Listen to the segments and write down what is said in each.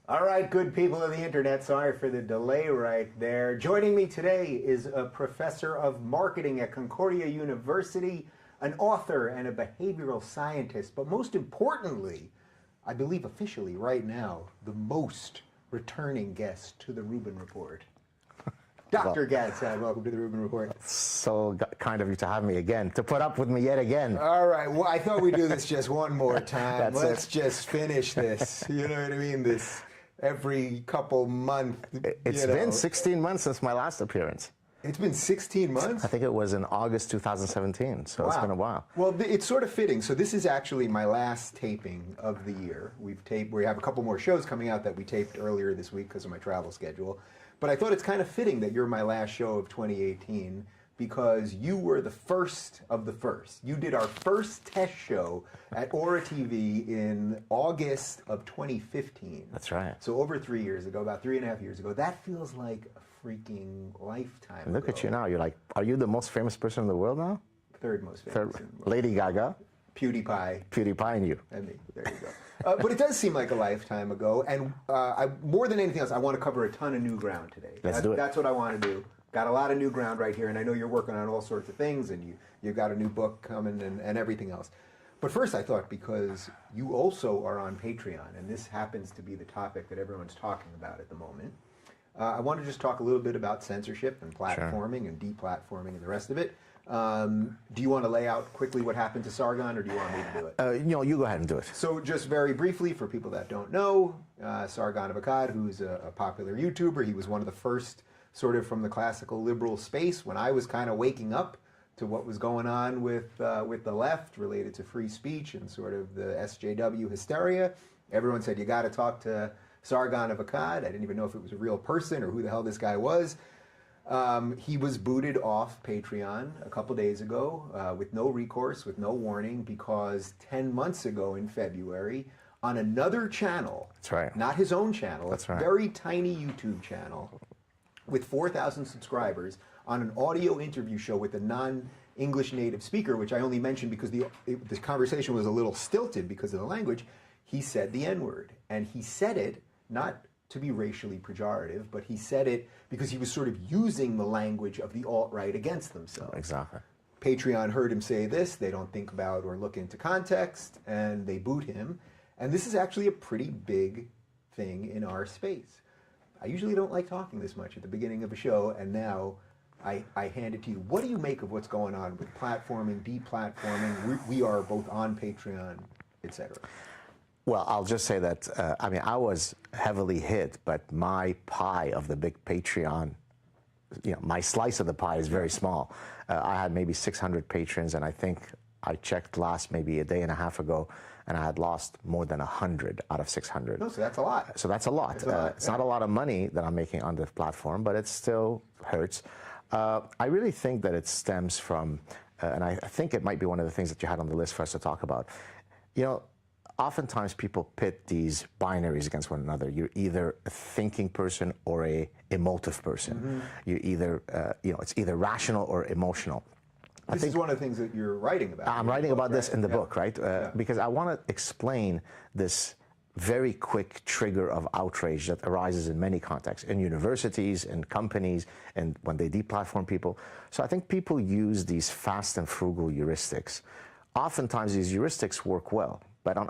All right, good people of the internet, sorry for the delay right there. Joining me today is a professor of marketing at Concordia University, an author and a behavioral scientist, but most importantly, I believe officially right now, the most returning guest to the Rubin Report. Dr. Gad Saad, welcome to the Rubin Report. So kind of you to have me again, to put up with me yet again. All right, well, I thought we'd do this just one more time. Let's just finish this, you know what I mean? This every couple months. It's been 16 months since my last appearance. It's been 16 months? I think it was in August 2017, so wow. It's been a while. Well, it's sort of fitting. So this is actually my last taping of the year. We have a couple more shows coming out that we taped earlier this week because of my travel schedule. But I thought it's kind of fitting that you're my last show of 2018 because you were the first of the first. You did our first test show at Aura TV in August of 2015. That's right. So over 3 years ago, about 3.5 years ago. That feels like a freaking lifetime Look ago. at you now. You're like, are you the most famous person in the world now? Third most famous. Third, Lady Gaga. PewDiePie. PewDiePie and you. And me. There you go. But it does seem like a lifetime ago. And more than anything else, I want to cover a ton of new ground today. Let's do it. That's what I want to do. Got a lot of new ground right here. And I know you're working on all sorts of things. And you've got a new book coming and everything else. But first I thought, because you also are on Patreon, and this happens to be the topic that everyone's talking about at the moment, I want to just talk a little bit about censorship and platforming and deplatforming and the rest of it. Do you want to lay out quickly what happened to Sargon, or do you want me to do it? You go ahead and do it. So just very briefly, for people that don't know, Sargon of Akkad, who's a popular YouTuber, he was one of the first sort of from the classical liberal space when I was kind of waking up to what was going on with the left related to free speech and sort of the SJW hysteria. Everyone said, you got to talk to Sargon of Akkad. I didn't even know if it was a real person or who the hell this guy was. He was booted off Patreon a couple days ago with no recourse, with no warning, because 10 months ago in February, on another channel, that's right, not his own channel, that's right, very tiny YouTube channel with 4,000 subscribers, on an audio interview show with a non-English native speaker, which I only mentioned because the conversation was a little stilted because of the language, he said the N-word. And he said it not to be racially pejorative, but he said it because he was sort of using the language of the alt-right against themselves. Exactly. Patreon heard him say this, they don't think about or look into context, and they boot him. And this is actually a pretty big thing in our space. I usually don't like talking this much at the beginning of a show, and now I hand it to you. What do you make of what's going on with platforming, deplatforming? We are both on Patreon, etc. Well, I'll just say that, I mean, I was heavily hit, but my pie of the big Patreon, you know, my slice of the pie is very small. I had maybe 600 patrons, and I think I checked last maybe a day and a half ago, and I had lost more than 100 out of 600. No, so that's a lot. So that's a lot. It's not a lot of money that I'm making on the platform, but it still hurts. I really think that it stems from, and I think it might be one of the things that you had on the list for us to talk about. You know, oftentimes people pit these binaries against one another. You're either a thinking person or a emotive person. Mm-hmm. You're either, you know, it's either rational or emotional. This is one of the things that you're writing about. I'm writing about this in the book, right? Because I want to explain this very quick trigger of outrage that arises in many contexts, in universities, in companies, and when they deplatform people. So I think people use these fast and frugal heuristics. Oftentimes these heuristics work well, but on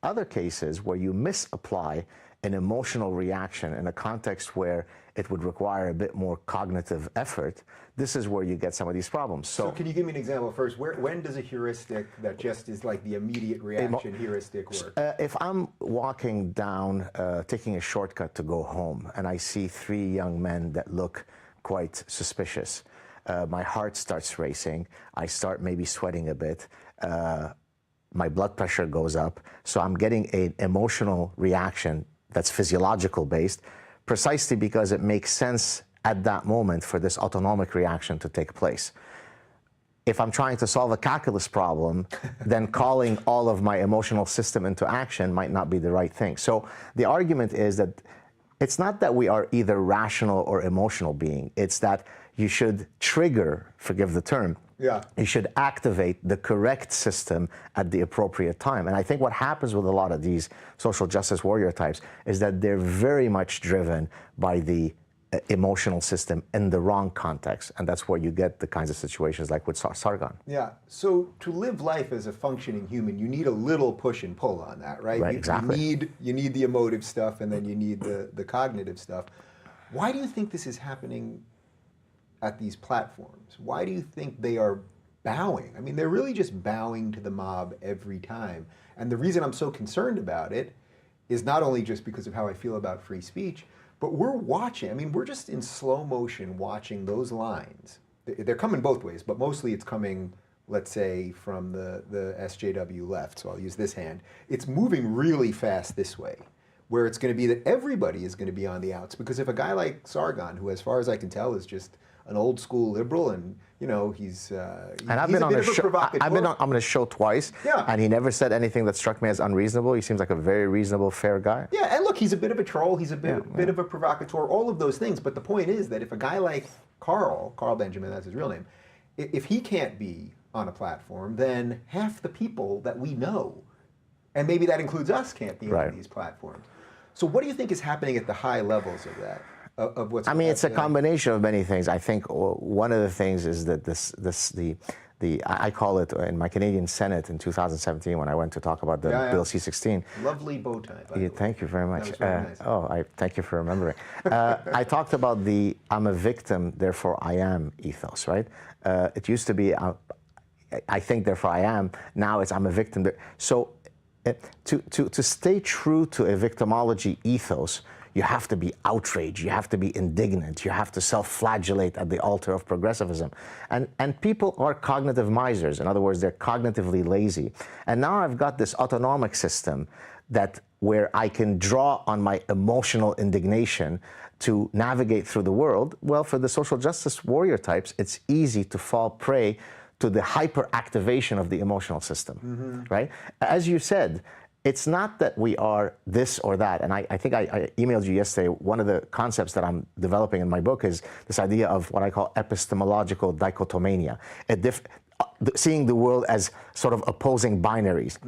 other cases where you misapply an emotional reaction in a context where it would require a bit more cognitive effort, this is where you get some of these problems. So can you give me an example first? When does a heuristic that just is like the immediate reaction heuristic work? If I'm walking down, taking a shortcut to go home, and I see 3 young men that look quite suspicious, my heart starts racing, I start maybe sweating a bit, my blood pressure goes up, so I'm getting an emotional reaction that's physiological based, precisely because it makes sense at that moment for this autonomic reaction to take place. If I'm trying to solve a calculus problem, then calling all of my emotional system into action might not be the right thing. So the argument is that it's not that we are either rational or emotional being, it's that you should trigger, forgive the term, Yeah. You should activate the correct system at the appropriate time. And I think what happens with a lot of these social justice warrior types is that they're very much driven by the emotional system in the wrong context. And that's where you get the kinds of situations like with Sargon. Yeah. So to live life as a functioning human, you need a little push and pull on that, right? Right, exactly. You need the emotive stuff, and then you need the cognitive stuff. Why do you think this is happening at these platforms? Why do you think they are bowing? I mean, they're really just bowing to the mob every time. And the reason I'm so concerned about it is not only just because of how I feel about free speech, but we're watching, I mean, we're just in slow motion watching those lines. They're coming both ways, but mostly it's coming, let's say, from the SJW left, so I'll use this hand. It's moving really fast this way, where it's going to be that everybody is going to be on the outs. Because if a guy like Sargon, who as far as I can tell is just an old school liberal, and you know he's a bit of a provocateur. I've been on the show twice, yeah, and he never said anything that struck me as unreasonable. He seems like a very reasonable, fair guy. Yeah, and look, he's a bit of a troll. He's a bit of a provocateur. All of those things. But the point is that if a guy like Carl Benjamin, that's his real name, if he can't be on a platform, then half the people that we know, and maybe that includes us, can't be on these platforms. So what do you think is happening at the high levels of that? Of what's I mean, it's a combination of many things. I think one of the things is that I call it in my Canadian Senate in 2017 when I went to talk about the Bill C-16. Lovely bow tie. By the way. Thank you very much. Very nice. Thank you for remembering. I talked about the "I'm a victim, therefore I am" ethos. Right? It used to be I think, therefore I am. Now it's I'm a victim. So to stay true to a victimology ethos, you have to be outraged, you have to be indignant, you have to self-flagellate at the altar of progressivism. And people are cognitive misers. In other words, they're cognitively lazy. And now I've got this autonomic system where I can draw on my emotional indignation to navigate through the world. Well, for the social justice warrior types, it's easy to fall prey to the hyperactivation of the emotional system, right? As you said, it's not that we are this or that. And I think I emailed you yesterday, one of the concepts that I'm developing in my book is this idea of what I call epistemological dichotomania, seeing the world as sort of opposing binaries.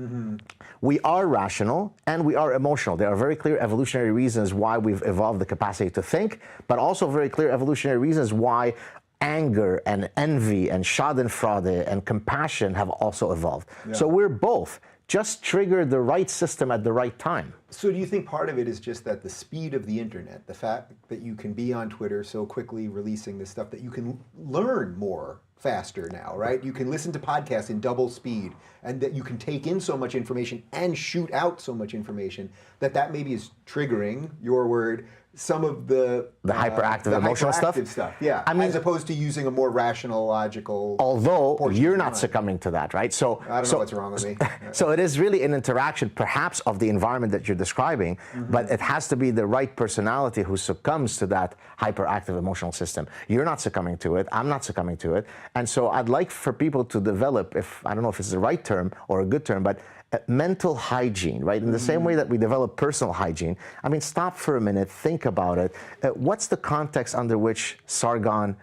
We are rational and we are emotional. There are very clear evolutionary reasons why we've evolved the capacity to think, but also very clear evolutionary reasons why anger and envy and schadenfreude and compassion have also evolved. So we're both. Just trigger the right system at the right time. So do you think part of it is just that the speed of the internet, the fact that you can be on Twitter so quickly releasing this stuff, that you can learn more faster now, right? You can listen to podcasts in double speed, and that you can take in so much information and shoot out so much information that maybe is triggering, your word, some of the hyperactive emotional stuff. Yeah, I mean, as opposed to using a more rational, logical. Although you're not succumbing to that, right? So I don't know what's wrong with me. So it is really an interaction, perhaps, of the environment that you're describing, but it has to be the right personality who succumbs to that hyperactive emotional system. You're not succumbing to it. I'm not succumbing to it, and so I'd like for people to develop, I don't know if it's the right term or a good term, but mental hygiene, right? In the same way that we develop personal hygiene. I mean, stop for a minute, think about it. What's the context under which Sargon,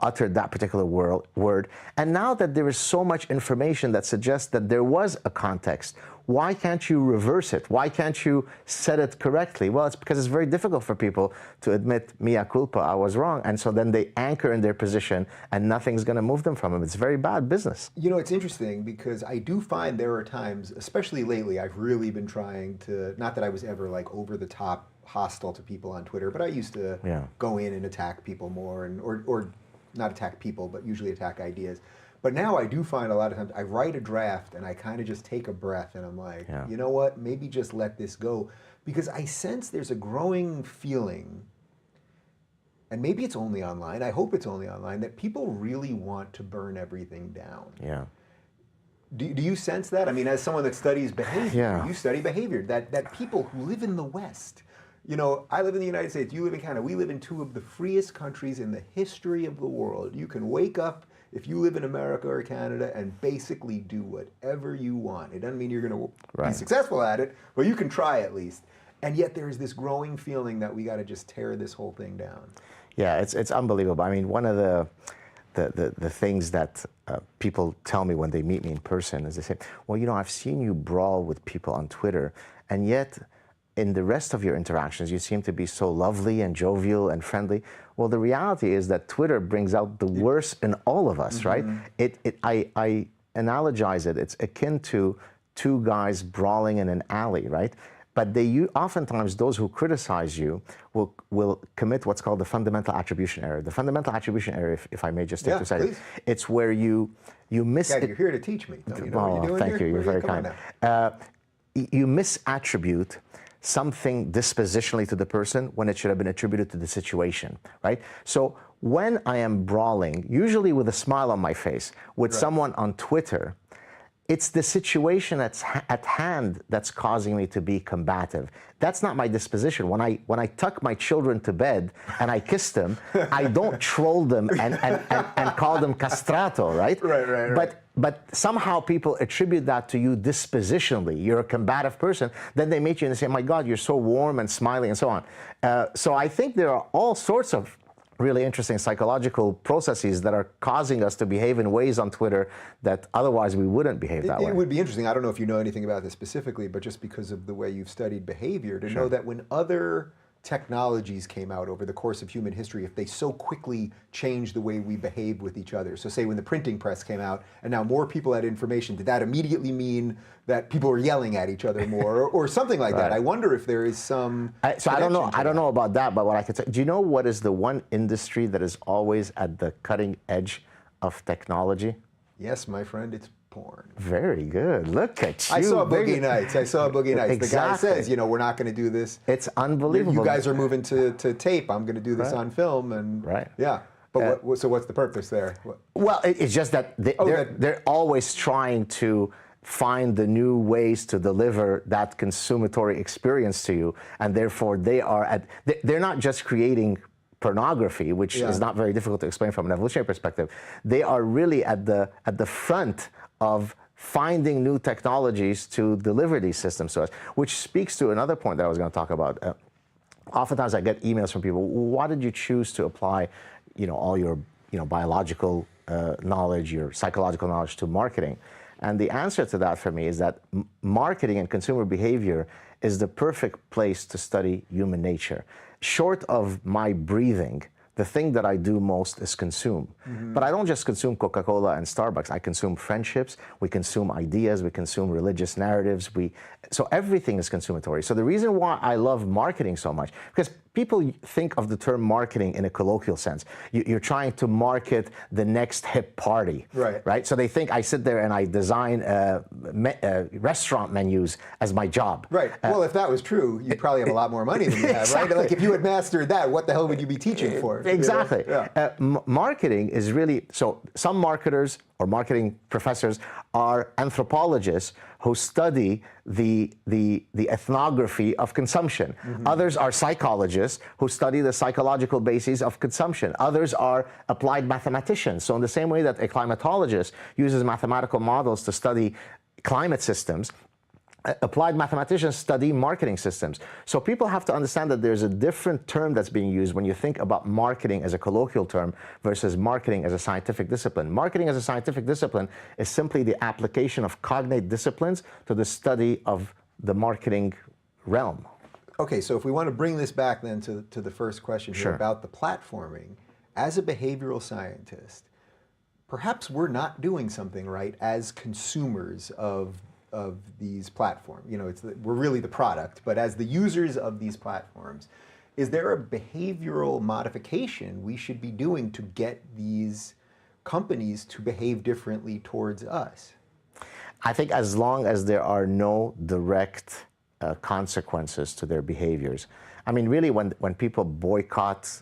uttered that particular word? And now that there is so much information that suggests that there was a context, why can't you reverse it? Why can't you set it correctly? Well, it's because it's very difficult for people to admit, mea culpa, I was wrong. And so then they anchor in their position and nothing's going to move them from it. It's very bad business. It's interesting because I do find there are times, especially lately, I've really been trying to, not that I was ever like over the top hostile to people on Twitter, but I used to go in and attack people more, or not attack people, but usually attack ideas. But now I do find a lot of times I write a draft and I kind of just take a breath and I'm like, you know what, maybe just let this go. Because I sense there's a growing feeling, and maybe it's only online, I hope it's only online, that people really want to burn everything down. Yeah. Do you sense that? I mean, as someone that studies behavior, you study behavior, that people who live in the West, I live in the United States, you live in Canada, we live in two of the freest countries in the history of the world. You can wake up, if you live in America or Canada, and basically do whatever you want. It doesn't mean you're going to be successful at it, but you can try at least. And yet there's this growing feeling that we got to just tear this whole thing down. Yeah, it's unbelievable. I mean, one of the the things that people tell me when they meet me in person is they say, well, you know, I've seen you brawl with people on Twitter, and yet in the rest of your interactions, you seem to be so lovely and jovial and friendly. Well, the reality is that Twitter brings out the worst in all of us, right? I analogize it. It's akin to two guys brawling in an alley, right? But oftentimes those who criticize you will commit what's called the fundamental attribution error. The fundamental attribution error, if I may just take 2 seconds, it's where you miss. Gad, you're here to teach me. Don't you know what you're doing thank here? you. You're very kind. You misattribute something dispositionally to the person when it should have been attributed to the situation, right? So when I am brawling, usually with a smile on my face, with someone on Twitter, it's the situation that's at hand that's causing me to be combative. That's not my disposition. When I tuck my children to bed and I kiss them, I don't troll them and call them castrato, right? Right. But somehow people attribute that to you dispositionally. You're a combative person. Then they meet you and they say, my God, you're so warm and smiley and so on. So I think there are all sorts of really interesting psychological processes that are causing us to behave in ways on Twitter that otherwise we wouldn't behave that way. It would be interesting. I don't know if you know anything about this specifically, but just because of the way you've studied behavior, to know that when other technologies came out over the course of human history, if they so quickly changed the way we behave with each other. So say when the printing press came out and now more people had information, did that immediately mean that people were yelling at each other more or something like that? I wonder if there is some I don't know about that, but what I could say, do you know what is the one industry that is always at the cutting edge of technology? Yes, my friend, it's porn. Very good. Look at you. I saw Boogie Nights. Exactly. The guy says, you know, we're not going to do this. It's unbelievable. You guys are moving to tape. I'm going to do this on film. And yeah. But so what's the purpose there? Well, it's just that they're always trying to find the new ways to deliver that consumatory experience to you, and therefore they're not just creating pornography, which is not very difficult to explain from an evolutionary perspective. They are really at the front of finding new technologies to deliver these systems to us, which speaks to another point that I was going to talk about. Oftentimes I get emails from people, why did you choose to apply, you know, all your, you know, biological knowledge, your psychological knowledge to marketing? And the answer to that for me is that marketing and consumer behavior is the perfect place to study human nature. Short of my breathing, the thing that I do most is consume. But I don't just consume Coca-Cola and Starbucks. I consume friendships, we consume ideas, we consume religious narratives. So everything is consumatory. So the reason why I love marketing so much, because people think of the term marketing in a colloquial sense. You're trying to market the next hip party, right? So they think I sit there and I design restaurant menus as my job. Right. Well, if that was true, you'd probably have a lot more money than you have, right? Like if you had mastered that, what the hell would you be teaching for? Exactly. You know? Marketing is really, so some marketers or marketing professors are anthropologists who study the ethnography of consumption. Others are psychologists who study the psychological bases of consumption. Others are applied mathematicians. So in the same way that a climatologist uses mathematical models to study climate systems, applied mathematicians study marketing systems. So people have to understand that there's a different term that's being used when you think about marketing as a colloquial term versus marketing as a scientific discipline. Marketing as a scientific discipline is simply the application of cognate disciplines to the study of the marketing realm. Okay, so if we want to bring this back then to the first question here about the platforming, as a behavioral scientist, perhaps we're not doing something right as consumers of these platforms. You know, we're really the product, but as the users of these platforms, is there a behavioral modification we should be doing to get these companies to behave differently towards us? I think as long as there are no direct consequences to their behaviors. I mean, really, when people boycott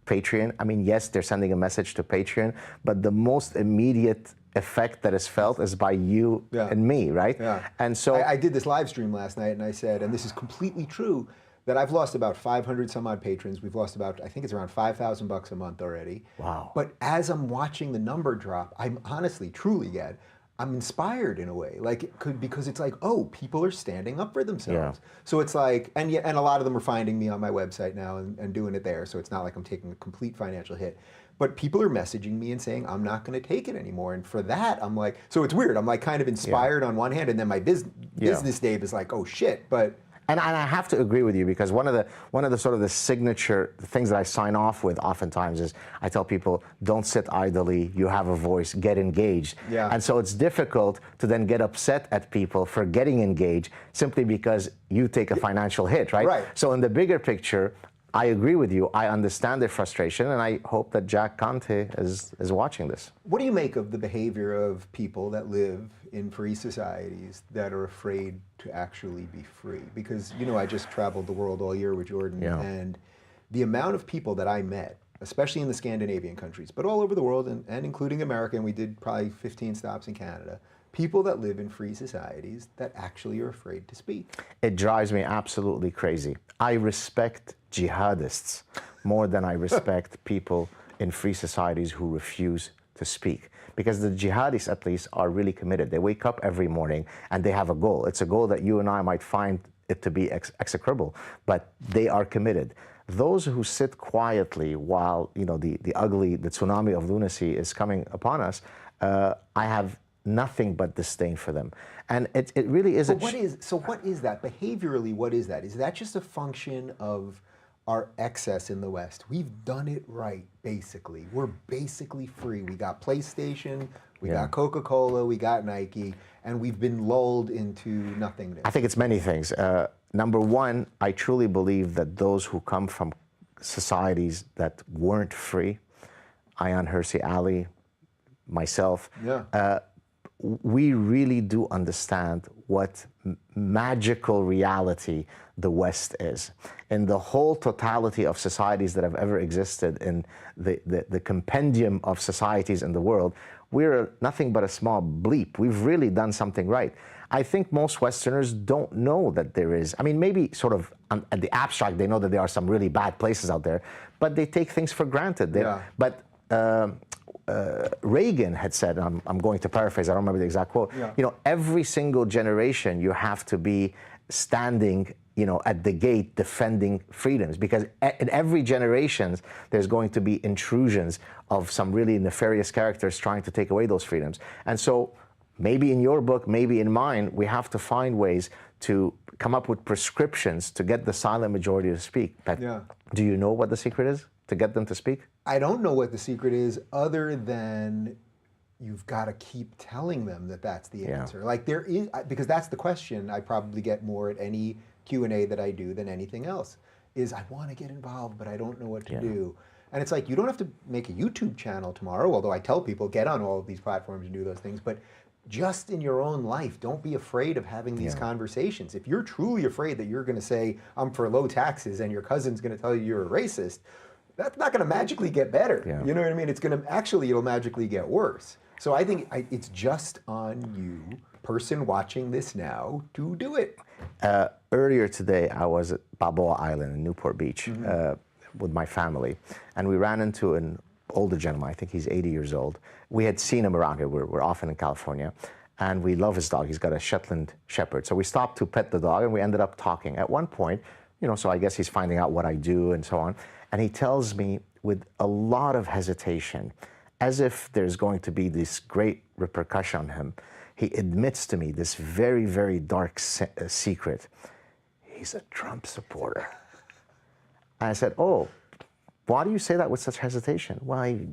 Patreon, I mean, yes, they're sending a message to Patreon, but the most immediate effect that is felt is by you and me, right? And so I did this live stream last night and I said, and this is completely true, that I've lost about 500 some odd patrons. We've lost about, I think it's around $5,000 a month already. Wow. But as I'm watching the number drop, I'm honestly, truly, Gad, I'm inspired in a way, because it's like, oh, people are standing up for themselves. So it's like, and a lot of them are finding me on my website now and doing it there. So it's not like I'm taking a complete financial hit. But people are messaging me and saying, I'm not going to take it anymore. And for that, I'm like, so it's weird. I'm like kind of inspired on one hand, and then my business Dave is like, oh shit. But and I have to agree with you, because one of the sort of the signature things that I sign off with oftentimes is I tell people, don't sit idly, you have a voice, get engaged. Yeah. And so it's difficult to then get upset at people for getting engaged simply because you take a financial hit, right? Right. So in the bigger picture, I agree with you. I understand their frustration, and I hope that Jack Conte is watching this. what do you make of the behavior of people that live in free societies that are afraid to actually be free? Because, you know, I just traveled the world all year with Jordan, and the amount of people that I met, especially in the Scandinavian countries, but all over the world, and including America, and we did probably 15 stops in Canada, people that live in free societies that actually are afraid to speak. It drives me absolutely crazy. I respect jihadists more than I respect people in free societies who refuse to speak. Because the jihadists, at least, are really committed. They wake up every morning and they have a goal. It's a goal that you and I might find it to be execrable, but they are committed. Those who sit quietly while, you know, the tsunami of lunacy is coming upon us, I have nothing but disdain for them. And it really is But what is that? Behaviorally, what is that? Is that just a function of our excess in the West? We've done it right, basically. We're basically free. We got PlayStation, we got Coca-Cola, we got Nike, and we've been lulled into nothingness. I think it's many things. Number one, I truly believe that those who come from societies that weren't free, Ayaan Hirsi Ali, myself, we really do understand what magical reality the West is. In the whole totality of societies that have ever existed, in the compendium of societies in the world, we're nothing but a small bleep. We've really done something right. I think most Westerners don't know that there is, I mean, maybe sort of at the abstract, they know that there are some really bad places out there, but they take things for granted. But Reagan had said, I'm going to paraphrase, I don't remember the exact quote, you know, every single generation you have to be standing, you know, at the gate defending freedoms, because in every generation there's going to be intrusions of some really nefarious characters trying to take away those freedoms. And so maybe in your book, maybe in mine, we have to find ways to come up with prescriptions to get the silent majority to speak. But do you know what the secret is to get them to speak? I don't know what the secret is, other than you've got to keep telling them that that's the answer. Like there is, because that's the question I probably get more at any Q&A that I do than anything else, is I want to get involved, but I don't know what to do. And it's like, you don't have to make a YouTube channel tomorrow, although I tell people get on all of these platforms and do those things, but just in your own life, don't be afraid of having these conversations. If you're truly afraid that you're going to say, I'm for low taxes, and your cousin's going to tell you you're a racist, that's not going to magically get better. You know what I mean? It's going to, actually, it'll magically get worse. So I think it's just on you, person watching this now, to do it. Earlier today, I was at Balboa Island in Newport Beach with my family, and we ran into an older gentleman. I think he's 80 years old. We had seen him around here. We're often in California, and we love his dog. He's got a Shetland Shepherd. So we stopped to pet the dog, and we ended up talking. At one point, you know, so I guess he's finding out what I do and so on, and he tells me with a lot of hesitation, as if there's going to be this great repercussion on him, he admits to me this very, very dark secret. He's a Trump supporter. And I said, oh, why do you say that with such hesitation? Why?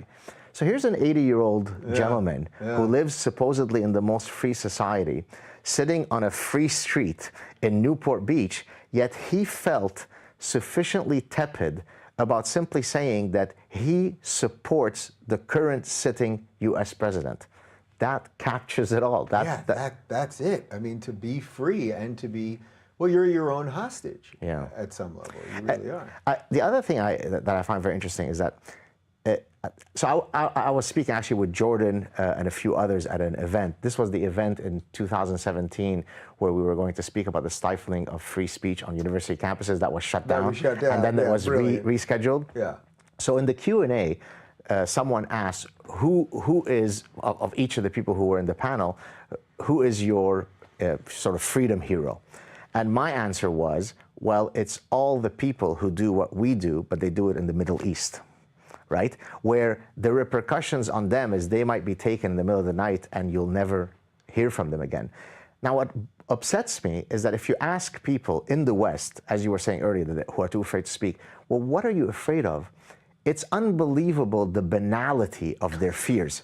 So here's an 80-year-old gentleman who lives supposedly in the most free society, sitting on a free street in Newport Beach, yet he felt sufficiently tepid about simply saying that he supports the current sitting U.S. president. That captures it all. That's it. I mean, to be free and to be, well, you're your own hostage at some level. You really are. The other thing that I find very interesting is that, so I was speaking actually with Jordan and a few others at an event. This was the event in 2017 where we were going to speak about the stifling of free speech on university campuses that was shut down. And then it was rescheduled. So in the Q&A, someone asked, who is, of each of the people who were in the panel, who is your sort of freedom hero? And my answer was, well, it's all the people who do what we do, but they do it in the Middle East. right? Where the repercussions on them is they might be taken in the middle of the night and you'll never hear from them again. Now, what upsets me is that if you ask people in the West, as you were saying earlier, who are too afraid to speak, well, what are you afraid of? It's unbelievable the banality of their fears.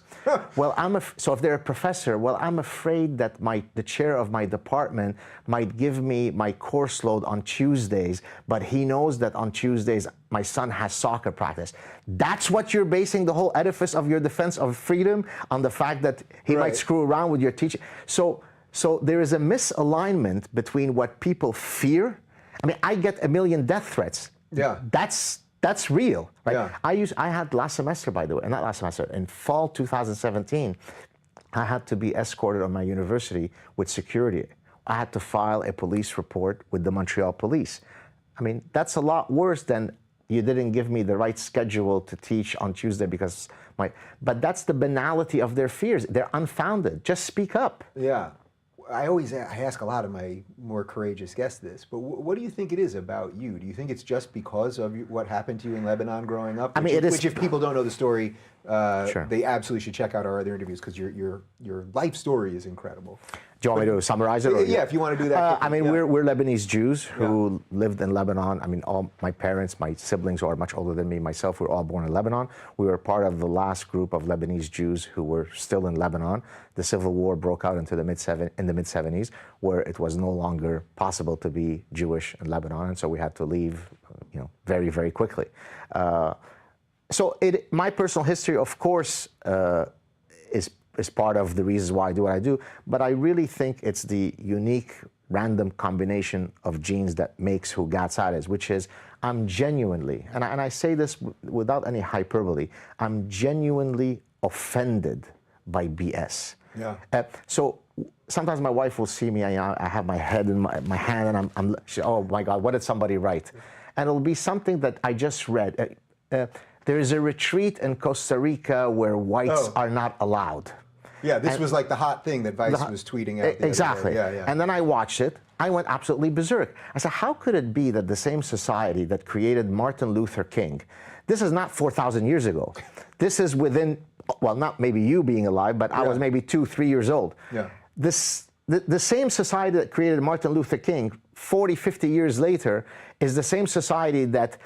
Well, so if they're a professor, well, I'm afraid that the chair of my department might give me my course load on Tuesdays, but he knows that on Tuesdays my son has soccer practice. That's what you're basing the whole edifice of your defense of freedom on, the fact that he might screw around with your teaching. So there is a misalignment between what people fear. I mean, I get 1 million death threats. Yeah. That's real, right? Yeah. I had last semester, by the way, not last semester, in fall 2017, I had to be escorted on my university with security. I had to file a police report with the Montreal police. I mean, that's a lot worse than you didn't give me the right schedule to teach on Tuesday because but that's the banality of their fears. They're unfounded. Just speak up. Yeah. I ask a lot of my more courageous guests this, but what do you think it is about you? Do you think it's just because of what happened to you in Lebanon growing up? I mean, which if people don't know the story, Sure. they absolutely should check out our other interviews because your life story is incredible. Do you want me to summarize it? Or Yeah, if you want to do that. I mean, we're Lebanese Jews who lived in Lebanon. I mean, all my parents, my siblings who are much older than me, myself, we were all born in Lebanon. We were part of the last group of Lebanese Jews who were still in Lebanon. The civil war broke out into the mid-70s, where it was no longer possible to be Jewish in Lebanon, and so we had to leave, very, very quickly. So my personal history, of course, is part of the reasons why I do what I do, but I really think it's the unique random combination of genes that makes who Gad Saad is, which is I'm genuinely, and I say this without any hyperbole, I'm genuinely offended by BS. Yeah. So sometimes my wife will see me, I have my head in my hand, and I'm oh my God, what did somebody write? And it'll be something that I just read. There is a retreat in Costa Rica where whites are not allowed. Yeah, this was like the hot thing that Vice was tweeting out. Exactly. Yeah. And then I watched it. I went absolutely berserk. I said, how could it be that the same society that created Martin Luther King, this is not 4,000 years ago. This is within, well, not maybe you being alive, but I was maybe 2, 3 years old. Yeah. The same society that created Martin Luther King 40, 50 years later is the same society that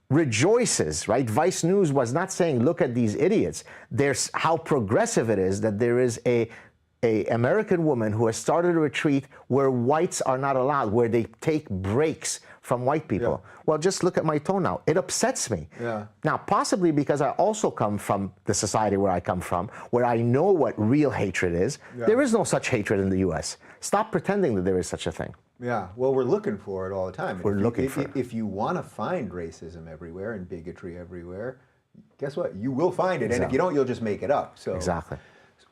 rejoices, right? Vice News was not saying, look at these idiots. There's how progressive it is that there is a American woman who has started a retreat where whites are not allowed, where they take breaks from white people. Yeah. Well, just look at my tone now. It upsets me. Yeah. Now, possibly because I also come from the society where I come from, where I know what real hatred is. Yeah. There is no such hatred in the U.S. Stop pretending that there is such a thing. Yeah, well, we're looking for it all the time. We're looking for it. If you want to find racism everywhere and bigotry everywhere, guess what? You will find it. Exactly. And if you don't, you'll just make it up. So exactly.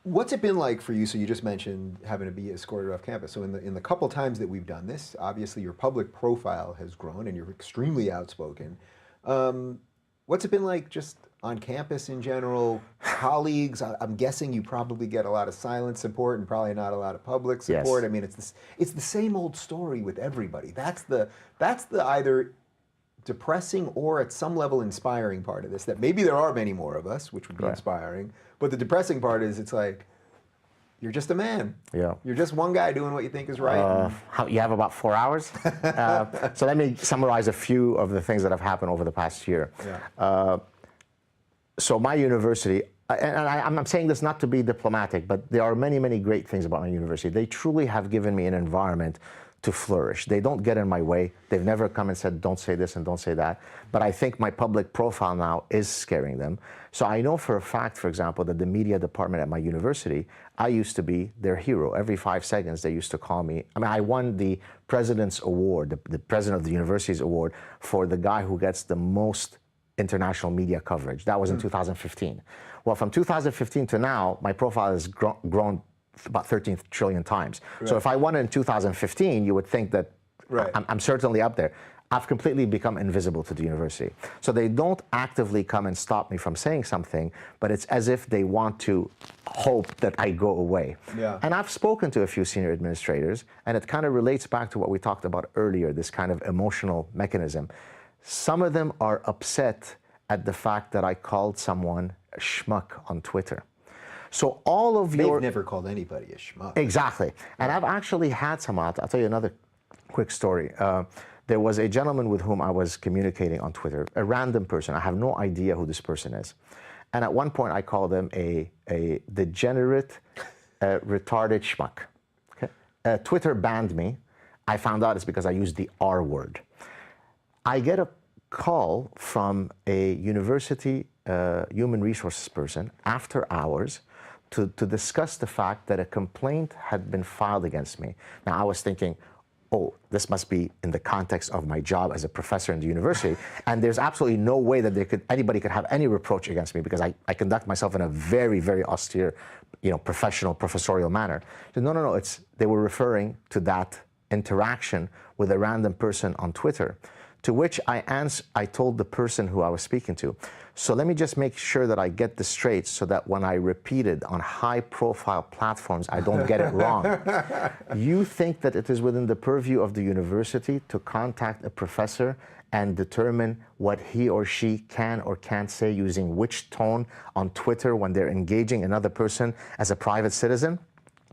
What's it been like for you? So you just mentioned having to be escorted off campus. So in the couple times that we've done this, obviously your public profile has grown and you're extremely outspoken. What's it been like just on campus in general? Colleagues, I'm guessing you probably get a lot of silent support and probably not a lot of public support. Yes. I mean, it's the same old story with everybody. That's the either depressing or at some level inspiring part of this, that maybe there are many more of us, which would be inspiring, but the depressing part is it's like, you're just a man. Yeah. You're just one guy doing what you think is right. You have about 4 hours? So let me summarize a few of the things that have happened over the past year. Yeah. So my university, and I'm saying this not to be diplomatic, but there are many, many great things about my university. They truly have given me an environment to flourish. They don't get in my way. They've never come and said, don't say this and don't say that. But I think my public profile now is scaring them. So I know for a fact, for example, that the media department at my university, I used to be their hero. Every 5 seconds, they used to call me. I mean, I won the President's Award, the President of the University's Award, for the guy who gets the most international media coverage. That was in 2015. Well, from 2015 to now, my profile has grown about 13 trillion times. Right. So if I won it in 2015, you would think that I'm certainly up there. I've completely become invisible to the university. So they don't actively come and stop me from saying something, but it's as if they want to hope that I go away. Yeah. And I've spoken to a few senior administrators, and it kind of relates back to what we talked about earlier, this kind of emotional mechanism. Some of them are upset at the fact that I called someone a schmuck on Twitter. So all of They've never called anybody a schmuck. Exactly. And I've actually had some, I'll tell you another quick story. There was a gentleman with whom I was communicating on Twitter, a random person. I have no idea who this person is. And at one point I called him a degenerate, retarded schmuck. Okay? Twitter banned me. I found out it's because I used the R word. I get a call from a university human resources person after hours to discuss the fact that a complaint had been filed against me. Now, I was thinking, oh, this must be in the context of my job as a professor in the university, and there's absolutely no way that anybody could have any reproach against me because I conduct myself in a very, very austere, professional, professorial manner. So, no, they were referring to that interaction with a random person on Twitter, to which I told the person who I was speaking to, so let me just make sure that I get this straight so that when I repeat it on high-profile platforms, I don't get it wrong. You think that it is within the purview of the university to contact a professor and determine what he or she can or can't say using which tone on Twitter when they're engaging another person as a private citizen?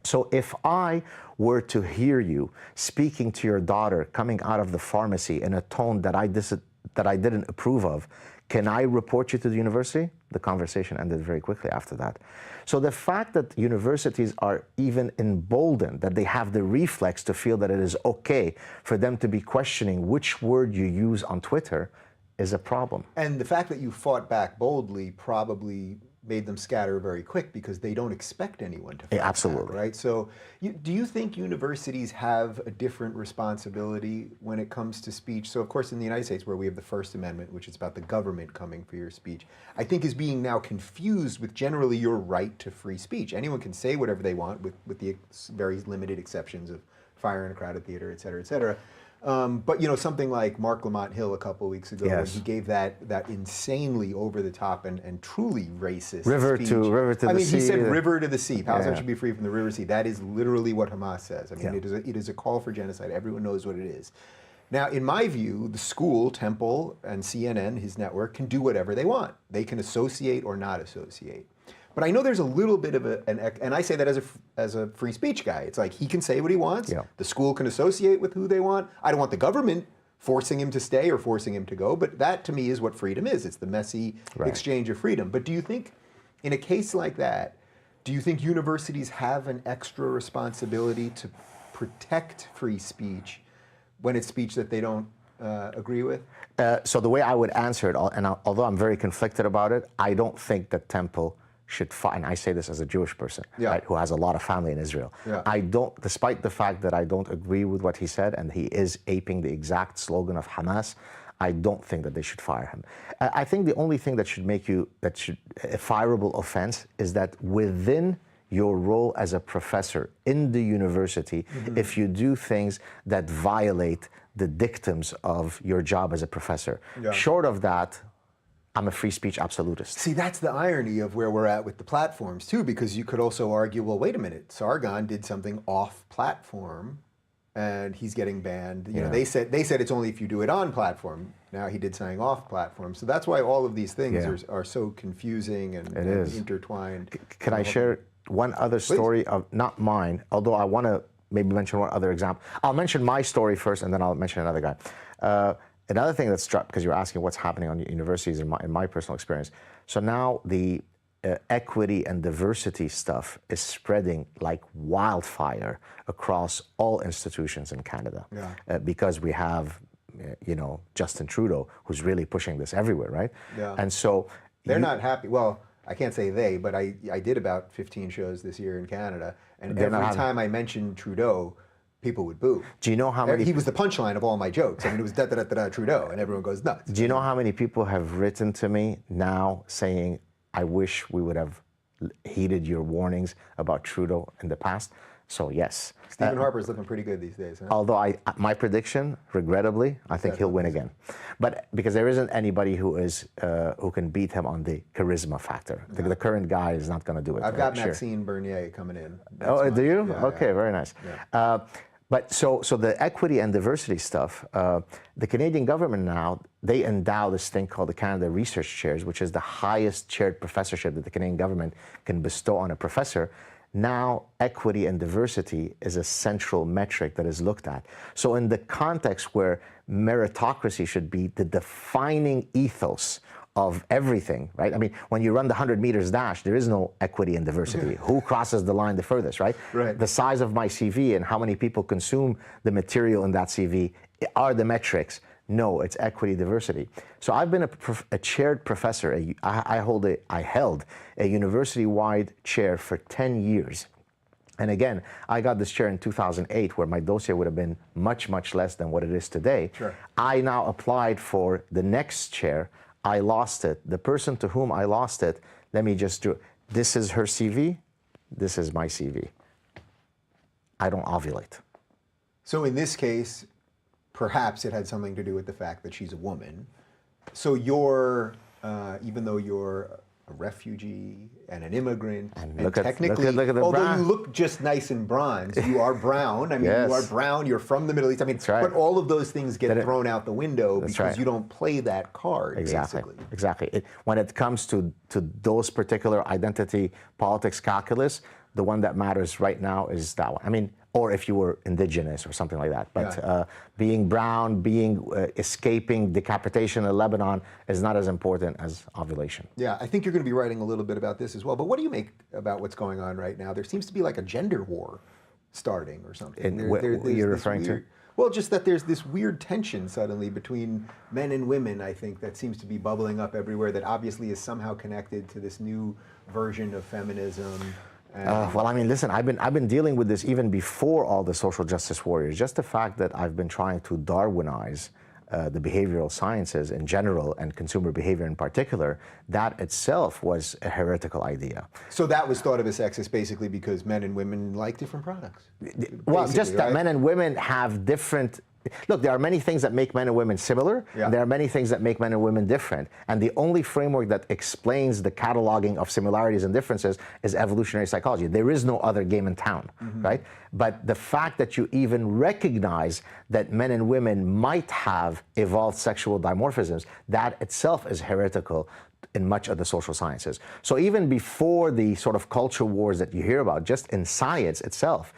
So if I were to hear you speaking to your daughter coming out of the pharmacy in a tone that I didn't approve of, can I report you to the university? The conversation ended very quickly after that. So the fact that universities are even emboldened, that they have the reflex to feel that it is okay for them to be questioning which word you use on Twitter is a problem. And the fact that you fought back boldly probably made them scatter very quick because they don't expect anyone to fight absolutely back, right? So do you think universities have a different responsibility when it comes to speech? So of course in the United States, where we have the First Amendment, which is about the government coming for your speech, I think is being now confused with generally your right to free speech. Anyone can say whatever they want with the very limited exceptions of fire in a crowded theater, et cetera, et cetera. But something like Mark Lamont Hill a couple of weeks ago, when he gave that insanely over the top and truly racist river speech. to the sea. He said river to the sea. Palestine should be free from the river sea. That is literally what Hamas says. I mean, it is a call for genocide. Everyone knows what it is. Now, in my view, the school, Temple, and CNN, his network, can do whatever they want. They can associate or not associate. But I know there's a little bit of and I say that as a free speech guy. It's like he can say what he wants. Yeah. The school can associate with who they want. I don't want the government forcing him to stay or forcing him to go. But that, to me, is what freedom is. It's the messy exchange of freedom. But do you think, in a case like that, do you think universities have an extra responsibility to protect free speech when it's speech that they don't agree with? So the way I would answer it, and although I'm very conflicted about it, I don't think that Temple should fight, and I say this as a Jewish person, right, who has a lot of family in Israel. Yeah. I don't, despite the fact that I don't agree with what he said, and he is aping the exact slogan of Hamas, I don't think that they should fire him. I think the only thing that should make you, a fireable offense is that within your role as a professor in the university, if you do things that violate the dictums of your job as a professor. Yeah. Short of that, I'm a free speech absolutist. See, that's the irony of where we're at with the platforms, too, because you could also argue, well, wait a minute, Sargon did something off-platform, and he's getting banned. You know, they said it's only if you do it on platform. Now he did something off-platform. So that's why all of these things are so confusing and intertwined. Can I share one other story of, not mine, although I want to maybe mention one other example. I'll mention my story first, and then I'll mention another guy. Another thing that struck, because you're asking what's happening on universities in my personal experience. So now the equity and diversity stuff is spreading like wildfire across all institutions in Canada. Because we have, Justin Trudeau, who's really pushing this everywhere, right? Yeah. And so they're not happy. Well, I can't say they, but I did about 15 shows this year in Canada, and every time I mentioned Trudeau, people would boo. Do you know how many? He was the punchline of all my jokes. I mean, it was da-da-da-da Trudeau, and everyone goes nuts. Do you know how many people have written to me now saying, I wish we would have heeded your warnings about Trudeau in the past? So yes. Stephen Harper's looking pretty good these days. Huh? Although my prediction, regrettably, I think he'll win again. But because there isn't anybody who can beat him on the charisma factor. The current guy is not going to do it. I've got Maxine Bernier coming in. Do you? Yeah, okay, very nice. Yeah. But so the equity and diversity stuff, the Canadian government now, they endow this thing called the Canada Research Chairs, which is the highest chaired professorship that the Canadian government can bestow on a professor. Now, equity and diversity is a central metric that is looked at. So in the context where meritocracy should be the defining ethos of everything, right? I mean, when you run the 100 meters dash, there is no equity and diversity. Who crosses the line the furthest, right? Right. The size of my CV and how many people consume the material in that CV are the metrics. No, it's equity, diversity. So I've been a chaired professor. I held a university-wide chair for 10 years. And again, I got this chair in 2008, where my dossier would have been much, much less than what it is today. Sure. I now applied for the next chair. I lost it. The person to whom I lost it, let me just do it. This is her CV. This is my CV. I don't ovulate. So in this case, perhaps it had something to do with the fact that she's a woman. So you're, even though you're a refugee and an immigrant, and technically, look at the although brown. you look just nice in bronze, you are brown. I mean, Yes. you are brown, you're from the Middle East. I mean, right. but all of those things get That it- thrown out the window That's because right. you don't play that card, Exactly. basically. Exactly. When it comes to those particular identity politics calculus, the one that matters right now is that one. I mean, or if you were indigenous or something like that. But Yeah. being brown, escaping decapitation in Lebanon is not as important as ovulation. Yeah, I think you're going to be writing a little bit about this as well. But what do you make about what's going on right now? There seems to be like a gender war starting or something. And what there's you're this referring to? Well, just that there's this weird tension suddenly between men and women, I think, that seems to be bubbling up everywhere that obviously is somehow connected to this new version of feminism. Well, I mean, listen, I've been dealing with this even before all the social justice warriors. Just the fact that I've been trying to Darwinize the behavioral sciences in general and consumer behavior in particular, that itself was a heretical idea. So that was thought of as sexist basically because men and women like different products. Well, just basically, that right? men and women have different. Look, there are many things that make men and women similar, Yeah. and there are many things that make men and women different. And the only framework that explains the cataloging of similarities and differences is evolutionary psychology. There is no other game in town, right? But the fact that you even recognize that men and women might have evolved sexual dimorphisms, that itself is heretical in much of the social sciences. So even before the sort of culture wars that you hear about, just in science itself,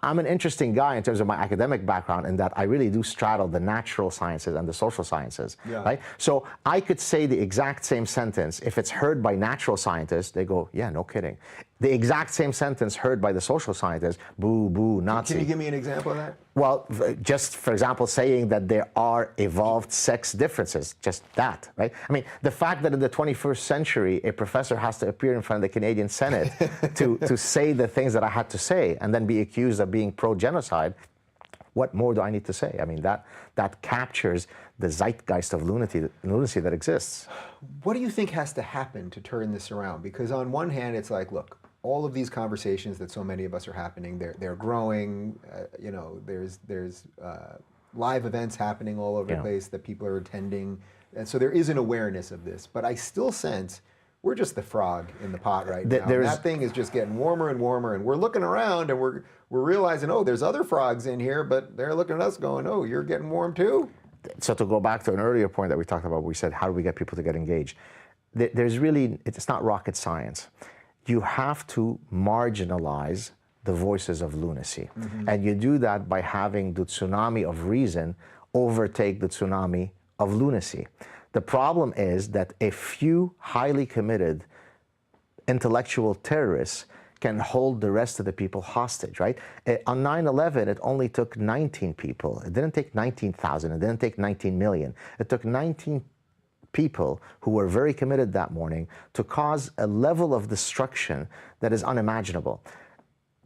I'm an interesting guy in terms of my academic background in that I really do straddle the natural sciences and the social sciences, Yeah. right? So I could say the exact same sentence. If it's heard by natural scientists, they go, yeah, no kidding. The exact same sentence heard by the social scientists, boo, boo, Nazi. Can you give me an example of that? Well, just for example, saying that there are evolved sex differences, just that, right? I mean, the fact that in the 21st century, a professor has to appear in front of the Canadian Senate to say the things that I had to say and then be accused of being pro-genocide, what more do I need to say? I mean, that captures the zeitgeist of lunacy that exists. What do you think has to happen to turn this around? Because on one hand, it's like, look, all of these conversations that so many of us are happening, they're growing. There's live events happening all over the place that people are attending, and so there is an awareness of this. But I still sense we're just the frog in the pot right now. That thing is just getting warmer and warmer, and we're looking around and we're realizing, oh, there's other frogs in here, but they're looking at us going, oh, you're getting warm too. So to go back to an earlier point that we talked about, we said, how do we get people to get engaged? It's not rocket science. You have to marginalize the voices of lunacy. And you do that by having the tsunami of reason overtake the tsunami of lunacy. The problem is that a few highly committed intellectual terrorists can hold the rest of the people hostage, right? On 9/11, it only took 19 people. It didn't take 19,000. It didn't take 19 million. It took 19 people who were very committed that morning to cause a level of destruction that is unimaginable.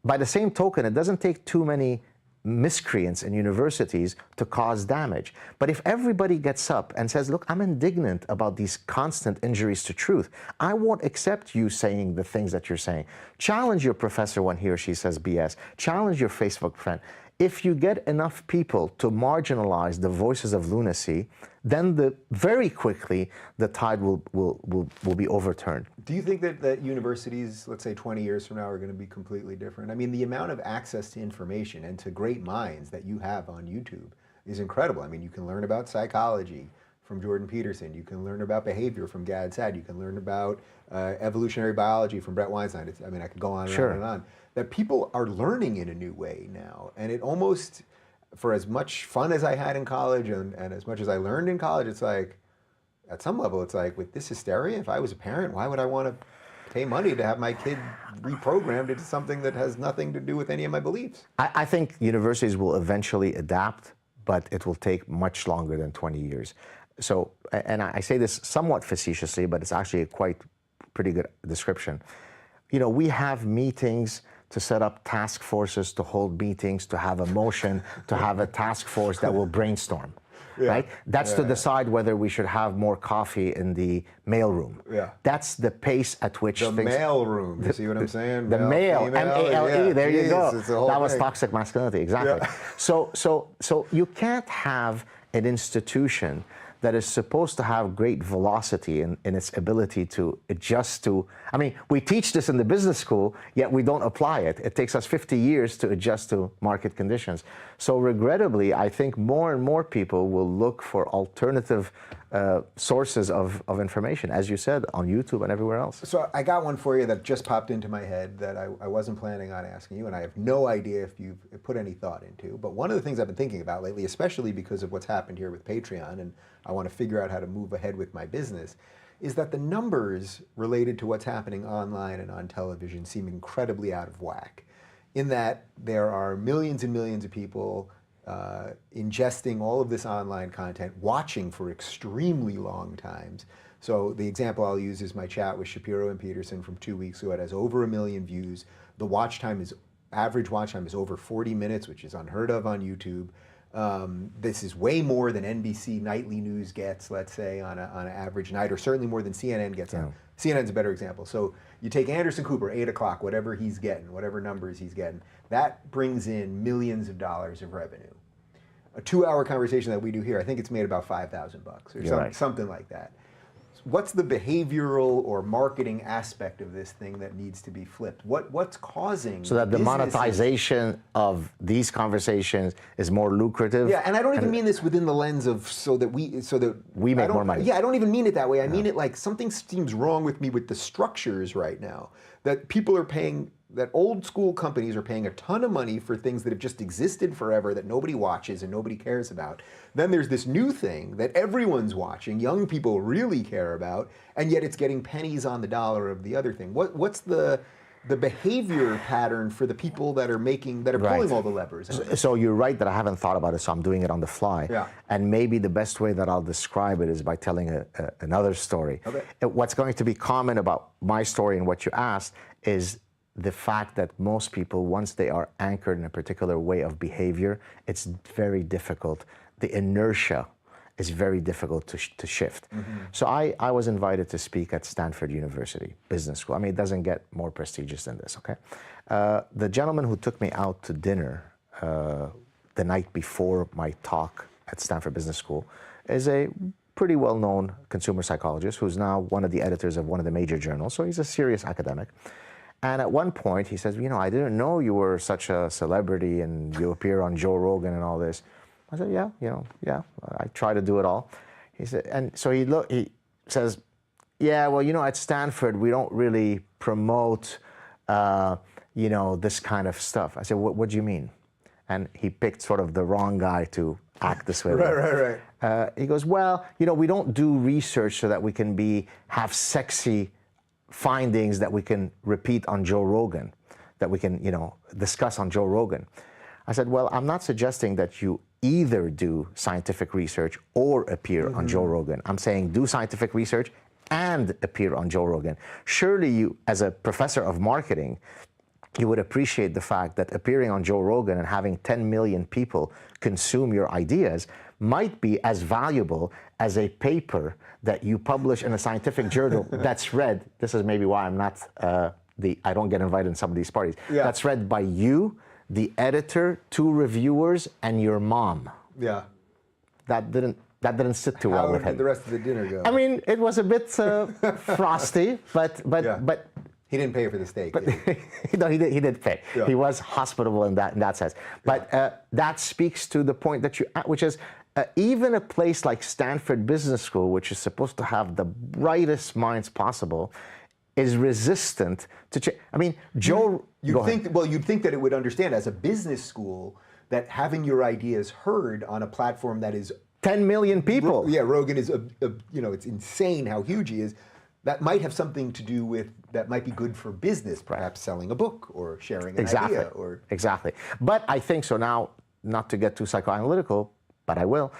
By the same token, it doesn't take too many miscreants in universities to cause damage. But if everybody gets up and says, look, I'm indignant about these constant injuries to truth, I won't accept you saying the things that you're saying. Challenge your professor when he or she says BS. Challenge your Facebook friend. if you get enough people to marginalize the voices of lunacy, then very quickly the tide will be overturned. Do you think that universities, let's say 20 years from now, are going to be completely different? I mean, the amount of access to information and to great minds that you have on YouTube is incredible. I mean, you can learn about psychology from Jordan Peterson. You can learn about behavior from Gad Saad. You can learn about evolutionary biology from Brett Weinstein. I mean, I could go on and Sure. on and on. That people are learning in a new way now. And it almost, for as much fun as I had in college and as much as I learned in college, it's like, at some level, it's like, with this hysteria, if I was a parent, why would I want to pay money to have my kid reprogrammed into something that has nothing to do with any of my beliefs? I think universities will eventually adapt, but it will take much longer than 20 years. So, and I say this somewhat facetiously, but it's actually a pretty good description. You know, we have meetings to set up task forces, to hold meetings, to have a motion, to have a task force that will brainstorm, right? That's to decide whether we should have more coffee in the mailroom. Yeah. That's the pace at which The mailroom, you see what I'm saying? The male, M-A-L-E, there you go. That was thing. toxic masculinity, exactly. Yeah. So you can't have an institution that is supposed to have great velocity in its ability to adjust to, I mean, we teach this in the business school, yet we don't apply it. It takes us 50 years to adjust to market conditions. So regrettably, I think more and more people will look for alternative sources of information, as you said, on YouTube and everywhere else. So I got one for you that just popped into my head that I wasn't planning on asking you, and I have no idea if you've put any thought into. But one of the things I've been thinking about lately, especially because of what's happened here with Patreon, and I want to figure out how to move ahead with my business, is that the numbers related to what's happening online and on television seem incredibly out of whack. In that there are millions and millions of people ingesting all of this online content, watching for extremely long times. So the example I'll use is my chat with Shapiro and Peterson from 2 weeks ago. It has over 1 million views. The average watch time is over 40 minutes, which is unheard of on YouTube. This is way more than NBC nightly news gets, let's say, on an average night, or certainly more than CNN gets. Yeah. CNN's a better example. So you take Anderson Cooper, 8 o'clock, whatever he's getting, whatever numbers he's getting, that brings in millions of dollars of revenue. A 2-hour conversation that we do here, I think it's made about $5,000 or something like that. What's the behavioral or marketing aspect of this thing that needs to be flipped? What's causing so that the monetization of these conversations is more lucrative? Yeah, and I don't even mean this within the lens of so that we make more money. Yeah, I don't even mean it that way. I mean it like something seems wrong with me with the structures right now. That people are paying, that old school companies are paying a ton of money for things that have just existed forever that nobody watches and nobody cares about. Then there's this new thing that everyone's watching, young people really care about, and yet it's getting pennies on the dollar of the other thing. What's the behavior pattern for the people that are pulling all the levers? So you're right that I haven't thought about it, so I'm doing it on the fly. Yeah. And maybe the best way that I'll describe it is by telling another story. Okay. What's going to be common about my story and what you asked is the fact that most people, once they are anchored in a particular way of behavior, it's very difficult. The inertia is very difficult to shift. Mm-hmm. So I was invited to speak at Stanford University Business School. I mean, it doesn't get more prestigious than this, okay? The gentleman who took me out to dinner the night before my talk at Stanford Business School is a pretty well-known consumer psychologist who's now one of the editors of one of the major journals, so he's a serious academic. And at one point, he says, you know, I didn't know you were such a celebrity and you appear on Joe Rogan and all this. I said, yeah, I try to do it all. He said, and so he says, yeah, well, you know, at Stanford, we don't really promote, this kind of stuff. I said, what do you mean? And he picked sort of the wrong guy to act this way. Right. He goes, well, you know, we don't do research so that we can have sexy findings that we can repeat on Joe Rogan, that we can, discuss on Joe Rogan. I said, well, I'm not suggesting that you either do scientific research or appear on Joe Rogan. I'm saying do scientific research and appear on Joe Rogan. Surely you, as a professor of marketing, you would appreciate the fact that appearing on Joe Rogan and having 10 million people consume your ideas might be as valuable as a paper that you publish in a scientific journal that's read. This is maybe why I'm not I don't get invited in some of these parties. Yeah. That's read by you, the editor, 2 reviewers, and your mom. Yeah. That didn't sit too well with him. How did the rest of the dinner go? I mean, it was a bit frosty, but he didn't pay for the steak. Did he? no, he did pay. Yeah. He was hospitable in that sense. But that speaks to the point that which is even a place like Stanford Business School, which is supposed to have the brightest minds possible, is resistant to change. I mean, Joe. You'd think that it would understand as a business school that having your ideas heard on a platform that is 10 million people. Rogan is it's insane how huge he is. That might have something to do with, that might be good for business, perhaps selling a book or sharing an idea. Or Exactly. But I think so now, not to get too psychoanalytical, but I will.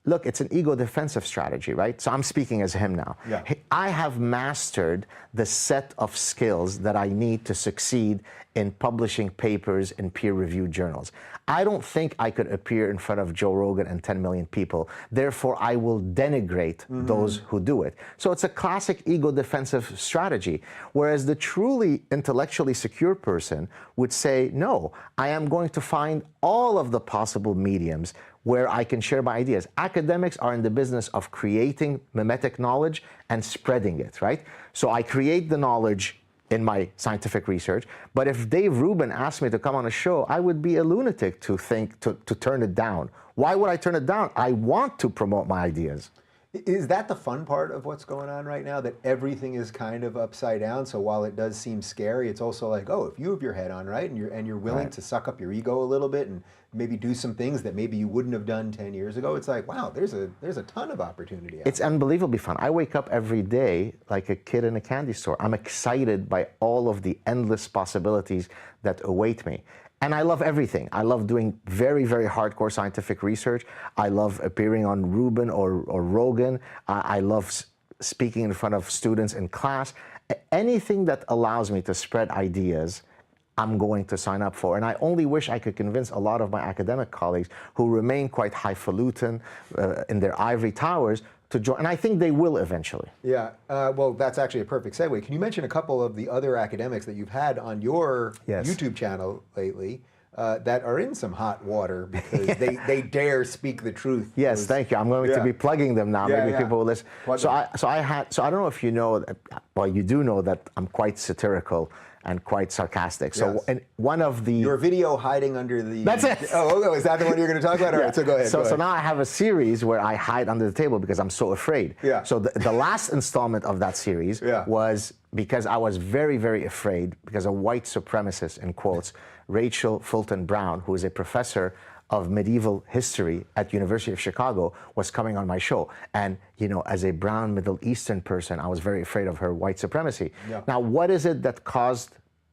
Look, it's an ego defensive strategy, right? So I'm speaking as him now. Yeah. I have mastered the set of skills that I need to succeed in publishing papers in peer-reviewed journals. I don't think I could appear in front of Joe Rogan and 10 million people. Therefore, I will denigrate those who do it. So it's a classic ego defensive strategy. Whereas the truly intellectually secure person would say, no, I am going to find all of the possible mediums where I can share my ideas. Academics are in the business of creating mimetic knowledge and spreading it, right? So I create the knowledge in my scientific research, but if Dave Rubin asked me to come on a show, I would be a lunatic to turn it down. Why would I turn it down? I want to promote my ideas. Is that the fun part of what's going on right now? That everything is kind of upside down. So while it does seem scary, it's also like, oh, if you have your head on right and you're willing to suck up your ego a little bit and maybe do some things that maybe you wouldn't have done 10 years ago, it's like, wow, there's a ton of opportunity out It's unbelievably fun. I wake up every day like a kid in a candy store. I'm excited by all of the endless possibilities that await me. And I love everything. I love doing very, very hardcore scientific research. I love appearing on Rubin or Rogan. I love speaking in front of students in class. Anything that allows me to spread ideas, I'm going to sign up for. And I only wish I could convince a lot of my academic colleagues who remain quite highfalutin in their ivory towers to join. And I think they will eventually. Yeah, well, that's actually a perfect segue. Can you mention a couple of the other academics that you've had on your YouTube channel lately that are in some hot water because they dare speak the truth? Yes, thank you. I'm going to be plugging them now. Maybe people will listen. So I don't know if you know, well, you do know that I'm quite satirical and quite sarcastic. So and one of the... Your video hiding under the... That's it! Oh, is that the one you're going to talk about? All right, so go ahead. So now I have a series where I hide under the table because I'm so afraid. Yeah. So the last installment of that series was because I was very, very afraid because a white supremacist, in quotes, Rachel Fulton Brown, who is a professor of medieval history at University of Chicago, was coming on my show. And, you know, as a brown Middle Eastern person, I was very afraid of her white supremacy. Yeah. Now, what is it that caused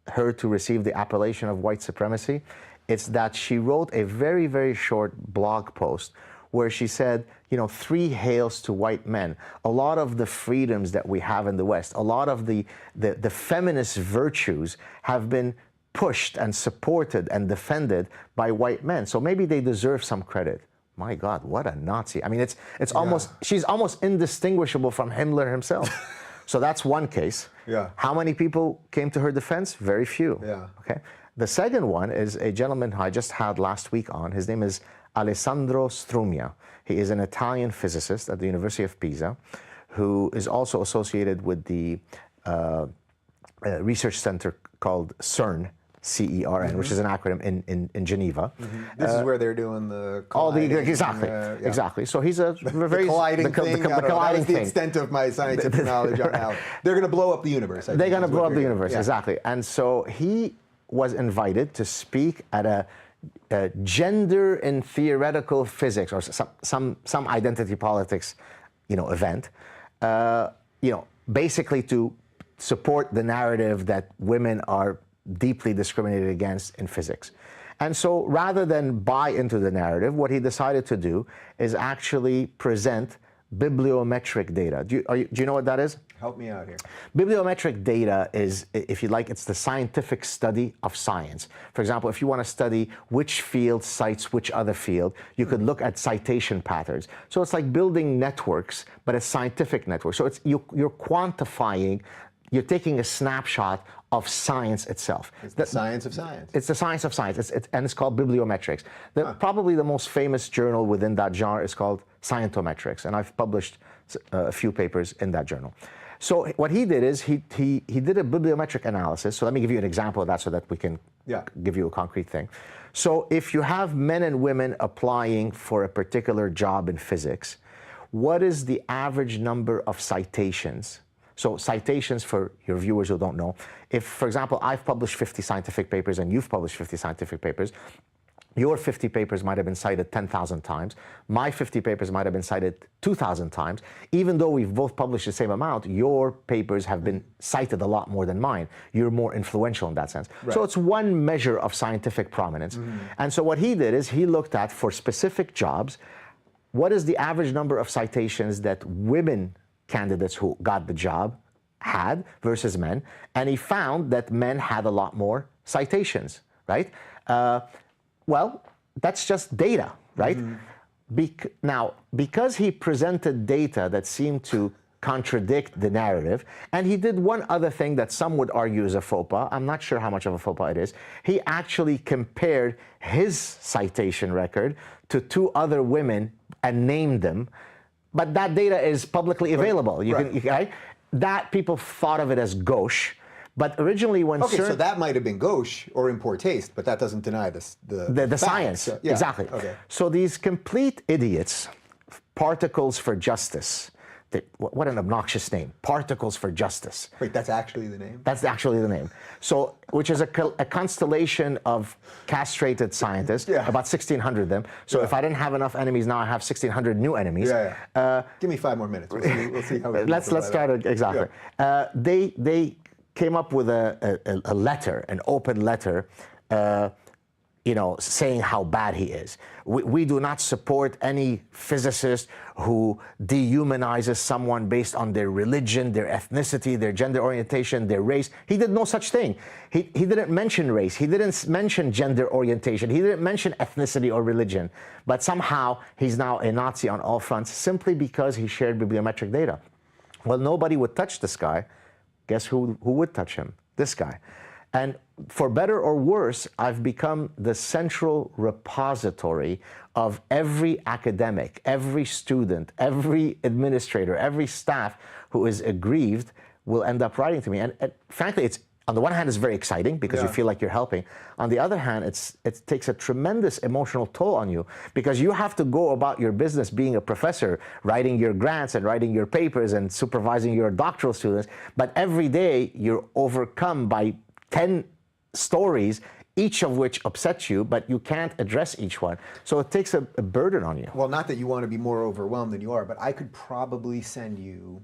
her to receive the appellation of white supremacy? It's that she wrote a very, very short blog post where she said, you know, 3 hails to white men. A lot of the freedoms that we have in the West, a lot of the feminist virtues have been pushed and supported and defended by white men. So maybe they deserve some credit. My God, what a Nazi. I mean, it's almost, she's almost indistinguishable from Himmler himself. So that's one case. Yeah. How many people came to her defense? Very few. Yeah. Okay. The second one is a gentleman who I just had last week on. His name is Alessandro Strumia. He is an Italian physicist at the University of Pisa who is also associated with the research center called CERN, CERN, which is an acronym in Geneva. This is where they're doing the colliding, exactly. So he's a very colliding thing. That was the extent of my scientific knowledge on how they're going to blow up the universe. They're going to blow up the universe, exactly. And so he was invited to speak at a gender in theoretical physics or some identity politics, you know, event. You know, basically to support the narrative that women are deeply discriminated against in physics. And so rather than buy into the narrative, what he decided to do is actually present bibliometric data. Do you know what that is? Help me out here. Bibliometric data is, if you like, it's the scientific study of science. For example, if you want to study which field cites which other field, you could look at citation patterns. So it's like building networks, but a scientific network. So it's you're quantifying, you're taking a snapshot of science itself. It's the science of science. It's the science of science, and it's called bibliometrics. Probably the most famous journal within that genre is called Scientometrics, and I've published a few papers in that journal. So what he did is he did a bibliometric analysis. So let me give you an example of that so that we can give you a concrete thing. So if you have men and women applying for a particular job in physics, what is the average number of citations? So citations, for your viewers who don't know, if, for example, I've published 50 scientific papers and you've published 50 scientific papers, your 50 papers might have been cited 10,000 times. My 50 papers might have been cited 2,000 times. Even though we've both published the same amount, your papers have been cited a lot more than mine. You're more influential in that sense. Right. So it's one measure of scientific prominence. And so what he did is he looked at, for specific jobs, what is the average number of citations that women candidates who got the job had versus men, and he found that men had a lot more citations, right? Well, that's just data, right? Now, because he presented data that seemed to contradict the narrative, and he did one other thing that some would argue is a faux pas. I'm not sure how much of a faux pas it is. He actually compared his citation record to 2 other women and named them, but that data is publicly available. You can, right? That people thought of it as gauche, but originally when so that might have been gauche or in poor taste, but that doesn't deny the science. So, exactly. Okay. So these complete idiots, Particles for Justice. What an obnoxious name, Particles for Justice. Wait, that's actually the name? That's actually the name. So, which is a constellation of castrated scientists, about 1,600 of them. So if I didn't have enough enemies, now I have 1,600 new enemies. Give me 5 more minutes. We'll see how we let's start it, exactly. They came up with a letter, an open letter, you know, saying how bad he is. We do not support any physicist who dehumanizes someone based on their religion, their ethnicity, their gender orientation, their race. He did no such thing. He didn't mention race. He didn't mention gender orientation. He didn't mention ethnicity or religion. But somehow he's now a Nazi on all fronts simply because he shared bibliometric data. Well, nobody would touch this guy. Guess who would touch him? This guy. And for better or worse, I've become the central repository of every academic, every student, every administrator, every staff who is aggrieved will end up writing to me. And frankly, it's, on the one hand, it's very exciting because you feel like you're helping. On the other hand, it takes a tremendous emotional toll on you because you have to go about your business being a professor, writing your grants and writing your papers and supervising your doctoral students. But every day you're overcome by 10 stories, each of which upsets you, but you can't address each one. So it takes a burden on you. Well, not that you want to be more overwhelmed than you are, but I could probably send you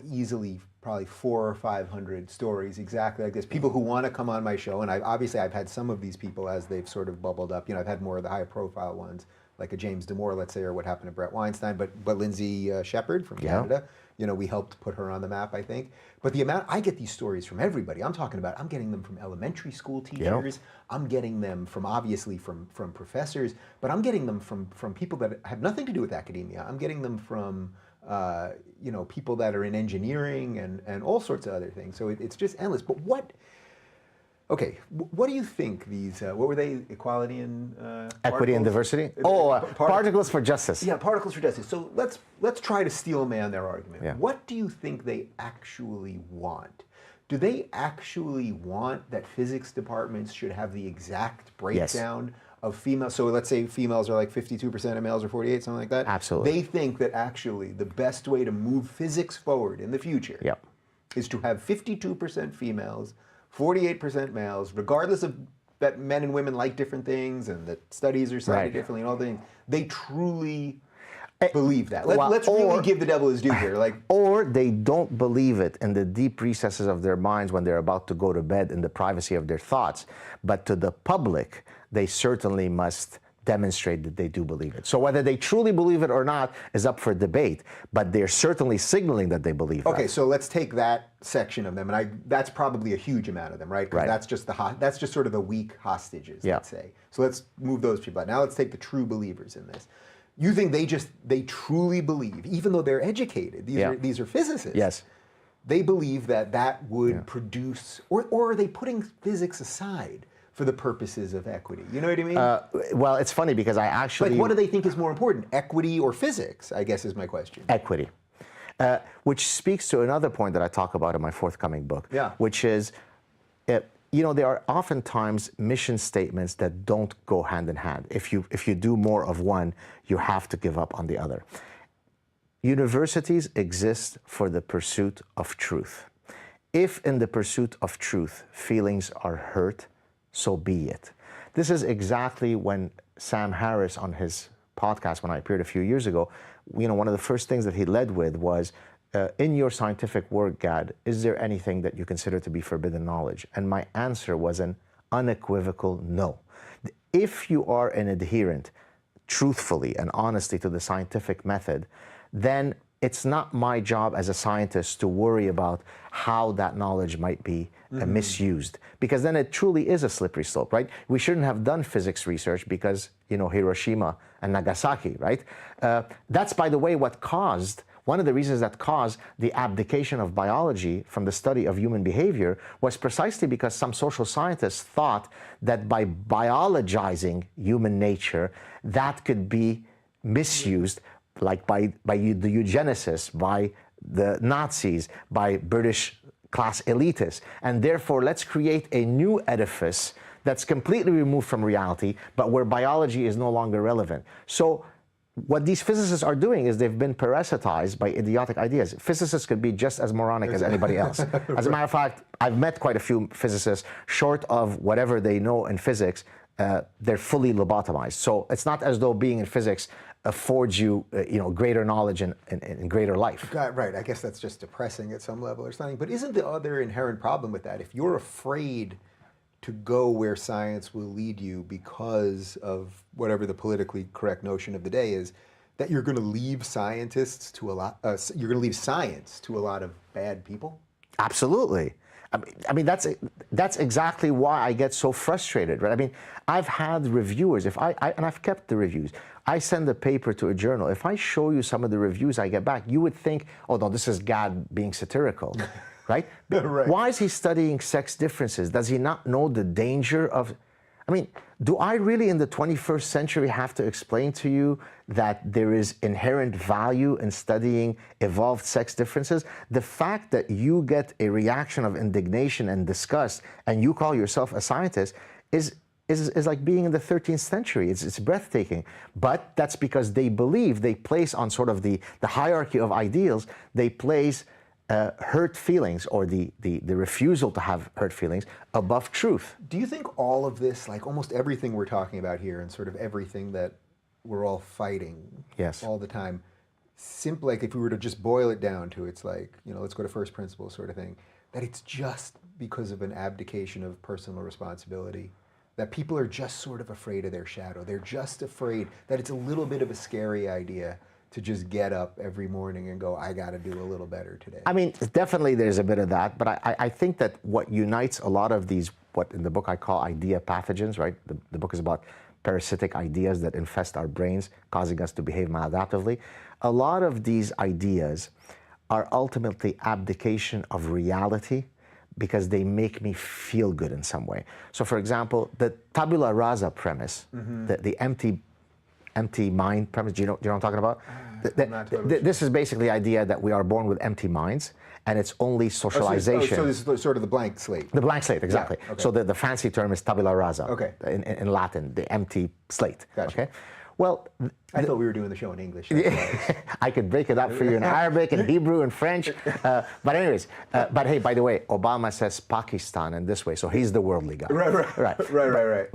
easily probably 400 or 500 stories exactly like this. People who want to come on my show, and obviously I've had some of these people as they've sort of bubbled up. You know, I've had more of the high profile ones, like a James Damore, let's say, or what happened to Brett Weinstein, but Lindsay Shepard from Canada, you know, we helped put her on the map, I think. But the amount, I get these stories from everybody. I'm getting them from elementary school teachers, I'm getting them from, obviously, from professors, but I'm getting them from people that have nothing to do with academia. I'm getting them from, you know, people that are in engineering and all sorts of other things. So it's just endless. But what do you think these, what were they, equality and equity and diversity? Particles for Justice. Yeah, Particles for Justice. So let's try to steel man their argument. Yeah. What do you think they actually want? Do they actually want that physics departments should have the exact breakdown of females? So let's say females are like 52% and males are 48, something like that? Absolutely. They think that actually the best way to move physics forward in the future is to have 52% females, 48% males, regardless of that men and women like different things and that studies are cited differently and all things. They truly believe that. Let's really give the devil his due here. Or they don't believe it in the deep recesses of their minds when they're about to go to bed in the privacy of their thoughts. But to the public, they certainly must demonstrate that they do believe it. So whether they truly believe it or not is up for debate, but they're certainly signaling that they believe Okay, so let's take that section of them, and that's probably a huge amount of them, right? Because that's just that's just sort of the weak hostages, let's say. So let's move those people out. Now let's take the true believers in this. You think they truly believe, even though they're educated, these are physicists. Yes. they believe that that would produce, or are they putting physics aside for the purposes of equity? You know what I mean? Well, it's funny because I actually... Like, what do they think is more important, equity or physics, I guess is my question. Equity. Which speaks to another point that I talk about in my forthcoming book, which is, you know, there are oftentimes mission statements that don't go hand in hand. If you do more of one, you have to give up on the other. Universities exist for the pursuit of truth. If in the pursuit of truth, feelings are hurt, so be it. This is exactly when Sam Harris on his podcast, when I appeared a few years ago, you know, one of the first things that he led with was, in your scientific work, Gad, is there anything that you consider to be forbidden knowledge? And my answer was an unequivocal no. If you are an adherent, truthfully and honestly to the scientific method, then it's not my job as a scientist to worry about how that knowledge might be misused, because then it truly is a slippery slope, right? We shouldn't have done physics research because, you know, Hiroshima and Nagasaki, right? That's, by the way, one of the reasons that caused the abdication of biology from the study of human behavior was precisely because some social scientists thought that by biologizing human nature, that could be misused, like by the eugenicists, by the Nazis, by British class elitists. And therefore, let's create a new edifice that's completely removed from reality, but where biology is no longer relevant. So what these physicists are doing is they've been parasitized by idiotic ideas. Physicists could be just as moronic as anybody else. As a matter of fact, I've met quite a few physicists, short of whatever they know in physics, they're fully lobotomized. So it's not as though being in physics affords you, you know, greater knowledge and greater life. Right, I guess that's just depressing at some level or something. But isn't the other inherent problem with that, if you're afraid to go where science will lead you because of whatever the politically correct notion of the day is, that you're going to leave scientists to a lot, you're going to leave science to a lot of bad people? Absolutely. I mean, that's exactly why I get so frustrated, right? I mean, I've had reviewers, and I've kept the reviews. I send a paper to a journal. If I show you some of the reviews I get back, you would think, oh, no, this is Gad being satirical, right? Right. Why is he studying sex differences? Does he not know the danger of... I mean, do I really in the 21st century have to explain to you that there is inherent value in studying evolved sex differences? The fact that you get a reaction of indignation and disgust and you call yourself a scientist is like being in the 13th century. It's breathtaking. But that's because they believe, they place on sort of the hierarchy of ideals, they place hurt feelings or the refusal to have hurt feelings above truth. Do you think all of this, like almost everything we're talking about here and sort of everything that we're all fighting all the time, simply like if we were to just boil it down to, it's like, you know, let's go to first principles sort of thing, that it's just because of an abdication of personal responsibility, that people are just sort of afraid of their shadow. They're just afraid that it's a little bit of a scary idea to just get up every morning and go, I got to do a little better today. I mean, definitely there's a bit of that, but I think that what unites a lot of these, what in the book I call idea pathogens, right? The book is about parasitic ideas that infest our brains, causing us to behave maladaptively. A lot of these ideas are ultimately abdication of reality because they make me feel good in some way. So for example, the tabula rasa premise, the empty mind premise. Do you know what I'm talking about? This is basically the idea that we are born with empty minds, and it's only socialization. So this is sort of the blank slate. The blank slate, exactly. Yeah, okay. So the fancy term is tabula rasa. Okay. In Latin, the empty slate. Gotcha. Okay. Well, I thought we were doing the show in English. I could break it up for you in Arabic and Hebrew and French. But anyways, but hey, by the way, Obama says Pakistan in this way, so he's the worldly guy. Right.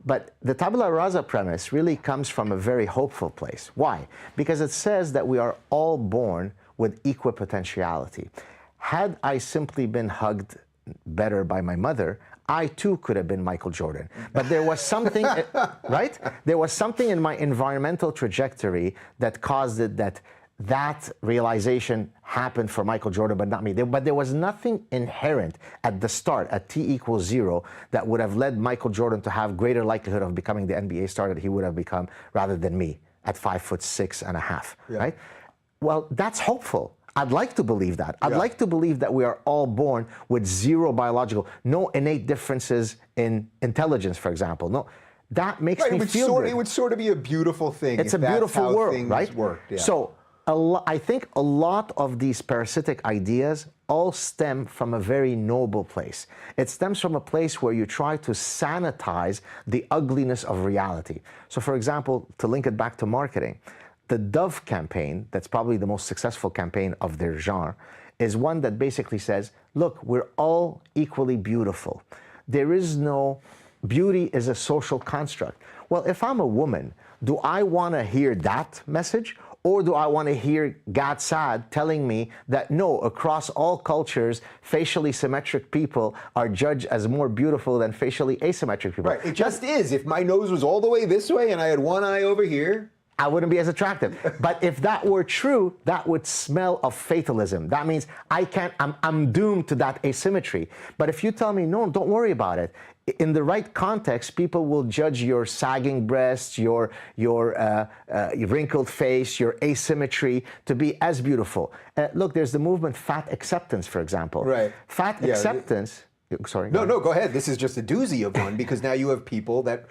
But the tabula rasa premise really comes from a very hopeful place. Why? Because it says that we are all born with equal potentiality. Had I simply been hugged better by my mother, I too could have been Michael Jordan. But there was something, right? There was something in my environmental trajectory that caused it that realization happened for Michael Jordan, but not me. But there was nothing inherent at the start, at t=0, that would have led Michael Jordan to have greater likelihood of becoming the NBA star that he would have become rather than me at 5'6.5", right? Well, that's hopeful. I'd like to believe that. I'd like to believe that we are all born with zero biological, no innate differences in intelligence, for example. No, that makes me feel good. It would sort of be a beautiful thing. It's if a beautiful that's how world, things right? Worked, yeah. So I think a lot of these parasitic ideas all stem from a very noble place. It stems from a place where you try to sanitize the ugliness of reality. So for example, to link it back to marketing, the Dove campaign, that's probably the most successful campaign of their genre, is one that basically says, look, we're all equally beautiful. There is no, beauty is a social construct. Well, if I'm a woman, do I want to hear that message? Or do I want to hear Gad Saad telling me that no, across all cultures, facially symmetric people are judged as more beautiful than facially asymmetric people? Right, it just is. If my nose was all the way this way and I had one eye over here, I wouldn't be as attractive. But if that were true, that would smell of fatalism. That means I'm doomed to that asymmetry. But if you tell me, no, don't worry about it, in the right context, people will judge your sagging breasts, your wrinkled face, your asymmetry to be as beautiful. Look, there's the movement fat acceptance, for example. Right. Fat acceptance. Sorry. No, go ahead. This is just a doozy of one because now you have people that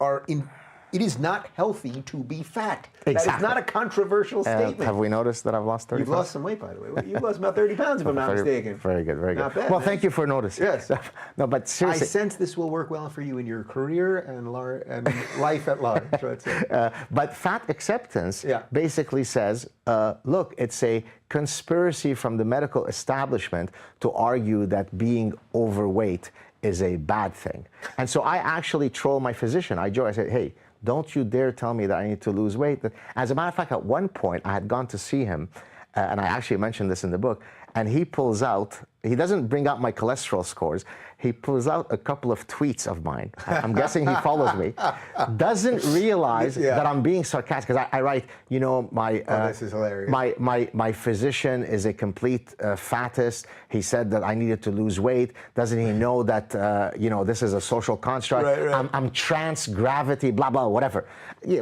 are in. It is not healthy to be fat. Exactly. That is not a controversial statement. Have we noticed that I've lost 30 You've lost some weight, by the way. You've lost about 30 pounds, if I'm not mistaken. Very good, very good. Not bad, well, man. thank you for noticing. Yes. No, but seriously. I sense this will work well for you in your career and life at large. But fat acceptance Yeah. basically says, look, it's a conspiracy from the medical establishment to argue that being overweight is a bad thing. And so I actually troll my physician. I said, hey, don't you dare tell me that I need to lose weight. As a matter of fact, at one point, I had gone to see him, and I actually mentioned this in the book, and he pulls out, he doesn't bring out my cholesterol scores, he pulls out a couple of tweets of mine. I'm guessing he follows me. Doesn't realize that I'm being sarcastic, because I write, you know, this is hilarious. My physician is a complete fattest. He said that I needed to lose weight. Doesn't he know that, you know, this is a social construct? Right. I'm trans gravity, blah, blah, whatever.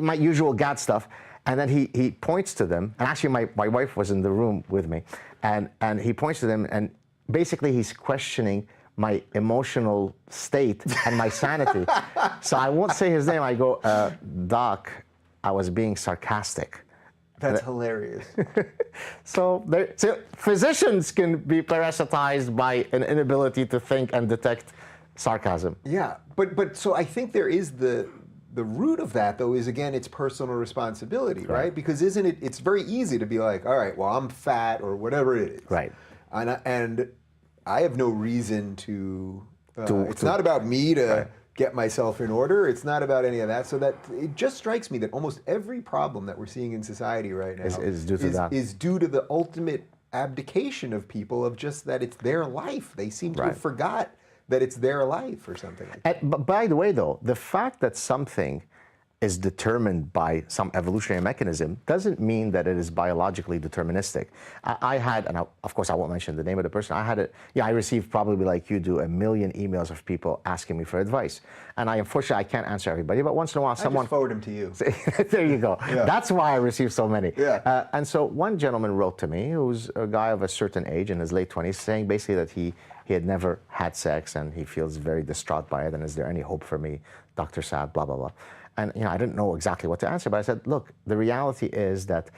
My usual Gad stuff. And then he points to them, and actually my wife was in the room with me, and he points to them, and basically he's questioning my emotional state and my sanity. So I won't say his name. I go, Doc, I was being sarcastic. That's hilarious. So physicians can be parasitized by an inability to think and detect sarcasm. Yeah, but so I think there is the root of that, though, is, again, it's personal responsibility, right? Because isn't it, it's very easy to be like, all right, well, I'm fat or whatever it is. Right. And I have no reason to it's not about me to get myself in order. It's not about any of that. So that it just strikes me that almost every problem that we're seeing in society right now is due to that. Is due to the ultimate abdication of people of just that it's their life. They seem to have forgot that it's their life or something like that. But by the way, though, the fact that something is determined by some evolutionary mechanism doesn't mean that it is biologically deterministic. I had, and of course I won't mention the name of the person, I received probably like you do 1 million emails of people asking me for advice. And unfortunately, I can't answer everybody, but once in a while someone... I just forward them to you. There you go. Yeah. That's why I received so many. Yeah. And so one gentleman wrote to me, who's a guy of a certain age in his late 20s, saying basically that he had never had sex and he feels very distraught by it, and is there any hope for me, Dr. Saad, blah, blah, blah. And you know, I didn't know exactly what to answer, but I said, look, the reality is that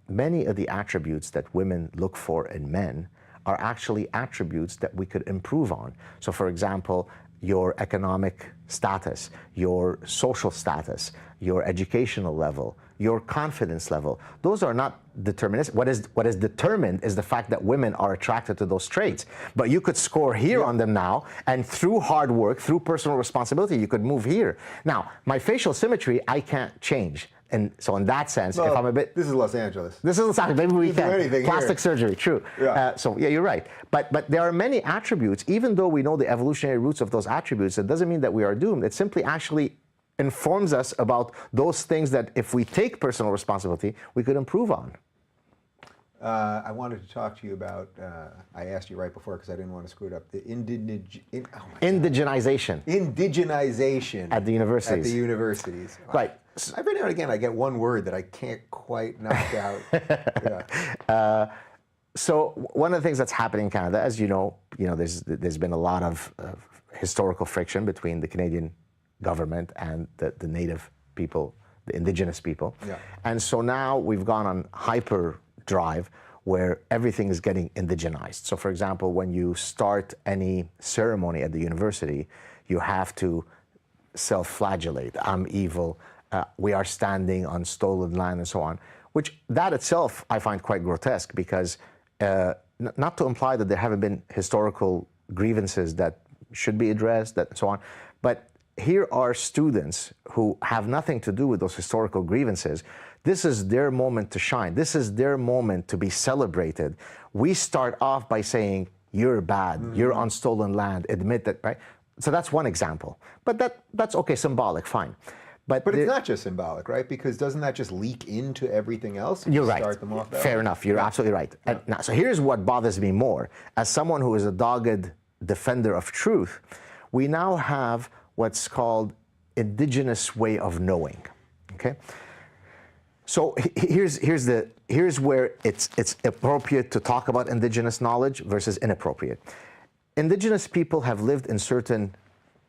many of the attributes that women look for in men are actually attributes that we could improve on. So for example, your economic status, your social status, your educational level, your confidence level, those are not deterministic. What is determined is the fact that women are attracted to those traits. But you could score here on them now, and through hard work, through personal responsibility, you could move here. Now, my facial symmetry, I can't change. And so in that sense, if I'm a bit... This is Los Angeles. This is Los Angeles. Maybe we can. Anything Plastic surgery, true. Yeah. So yeah, you're right. But there are many attributes, even though we know the evolutionary roots of those attributes, it doesn't mean that we are doomed. It simply actually informs us about those things that if we take personal responsibility, we could improve on. I wanted to talk to you about, I asked you right before because I didn't want to screw it up, the indigenization. Indigenization. Indigenization. At the universities. At the universities. Right. Every now and again, I get one word that I can't quite knock out. So one of the things that's happening in Canada, as you know, there's been a lot of historical friction between the Canadian government and the native people, the indigenous people. Yeah. And so now we've gone on hyperdrive where everything is getting indigenized. So for example, when you start any ceremony at the university, you have to self-flagellate. I'm evil. We are standing on stolen land and so on, which that itself I find quite grotesque because not to imply that there haven't been historical grievances that should be addressed, that and so on, but here are students who have nothing to do with those historical grievances. This is their moment to shine. This is their moment to be celebrated. We start off by saying, you're bad, you're on stolen land, admit that, right? So that's one example. But that's okay, symbolic, fine. But it's not just symbolic, right? Because doesn't that just leak into everything else? You're right. Start them off that Fair way? enough. You're absolutely right. And now, so here's what bothers me more. As someone who is a dogged defender of truth, we now have what's called indigenous way of knowing. Okay. So here's where it's appropriate to talk about indigenous knowledge versus inappropriate. Indigenous people have lived in certain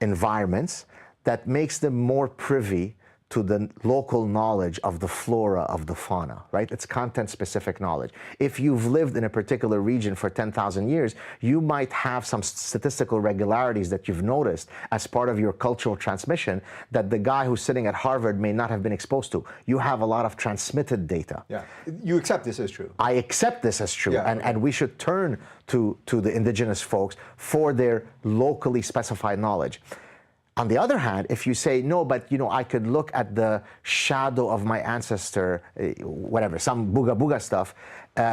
environments that makes them more privy to the local knowledge of the flora, of the fauna, right? It's content-specific knowledge. If you've lived in a particular region for 10,000 years, you might have some statistical regularities that you've noticed as part of your cultural transmission that the guy who's sitting at Harvard may not have been exposed to. You have a lot of transmitted data. Yeah, you accept this as true. I accept this as true, Yeah. and we should turn to the indigenous folks for their locally specified knowledge. On the other hand, if you say, no, but I could look at the shadow of my ancestor, whatever, some booga booga stuff,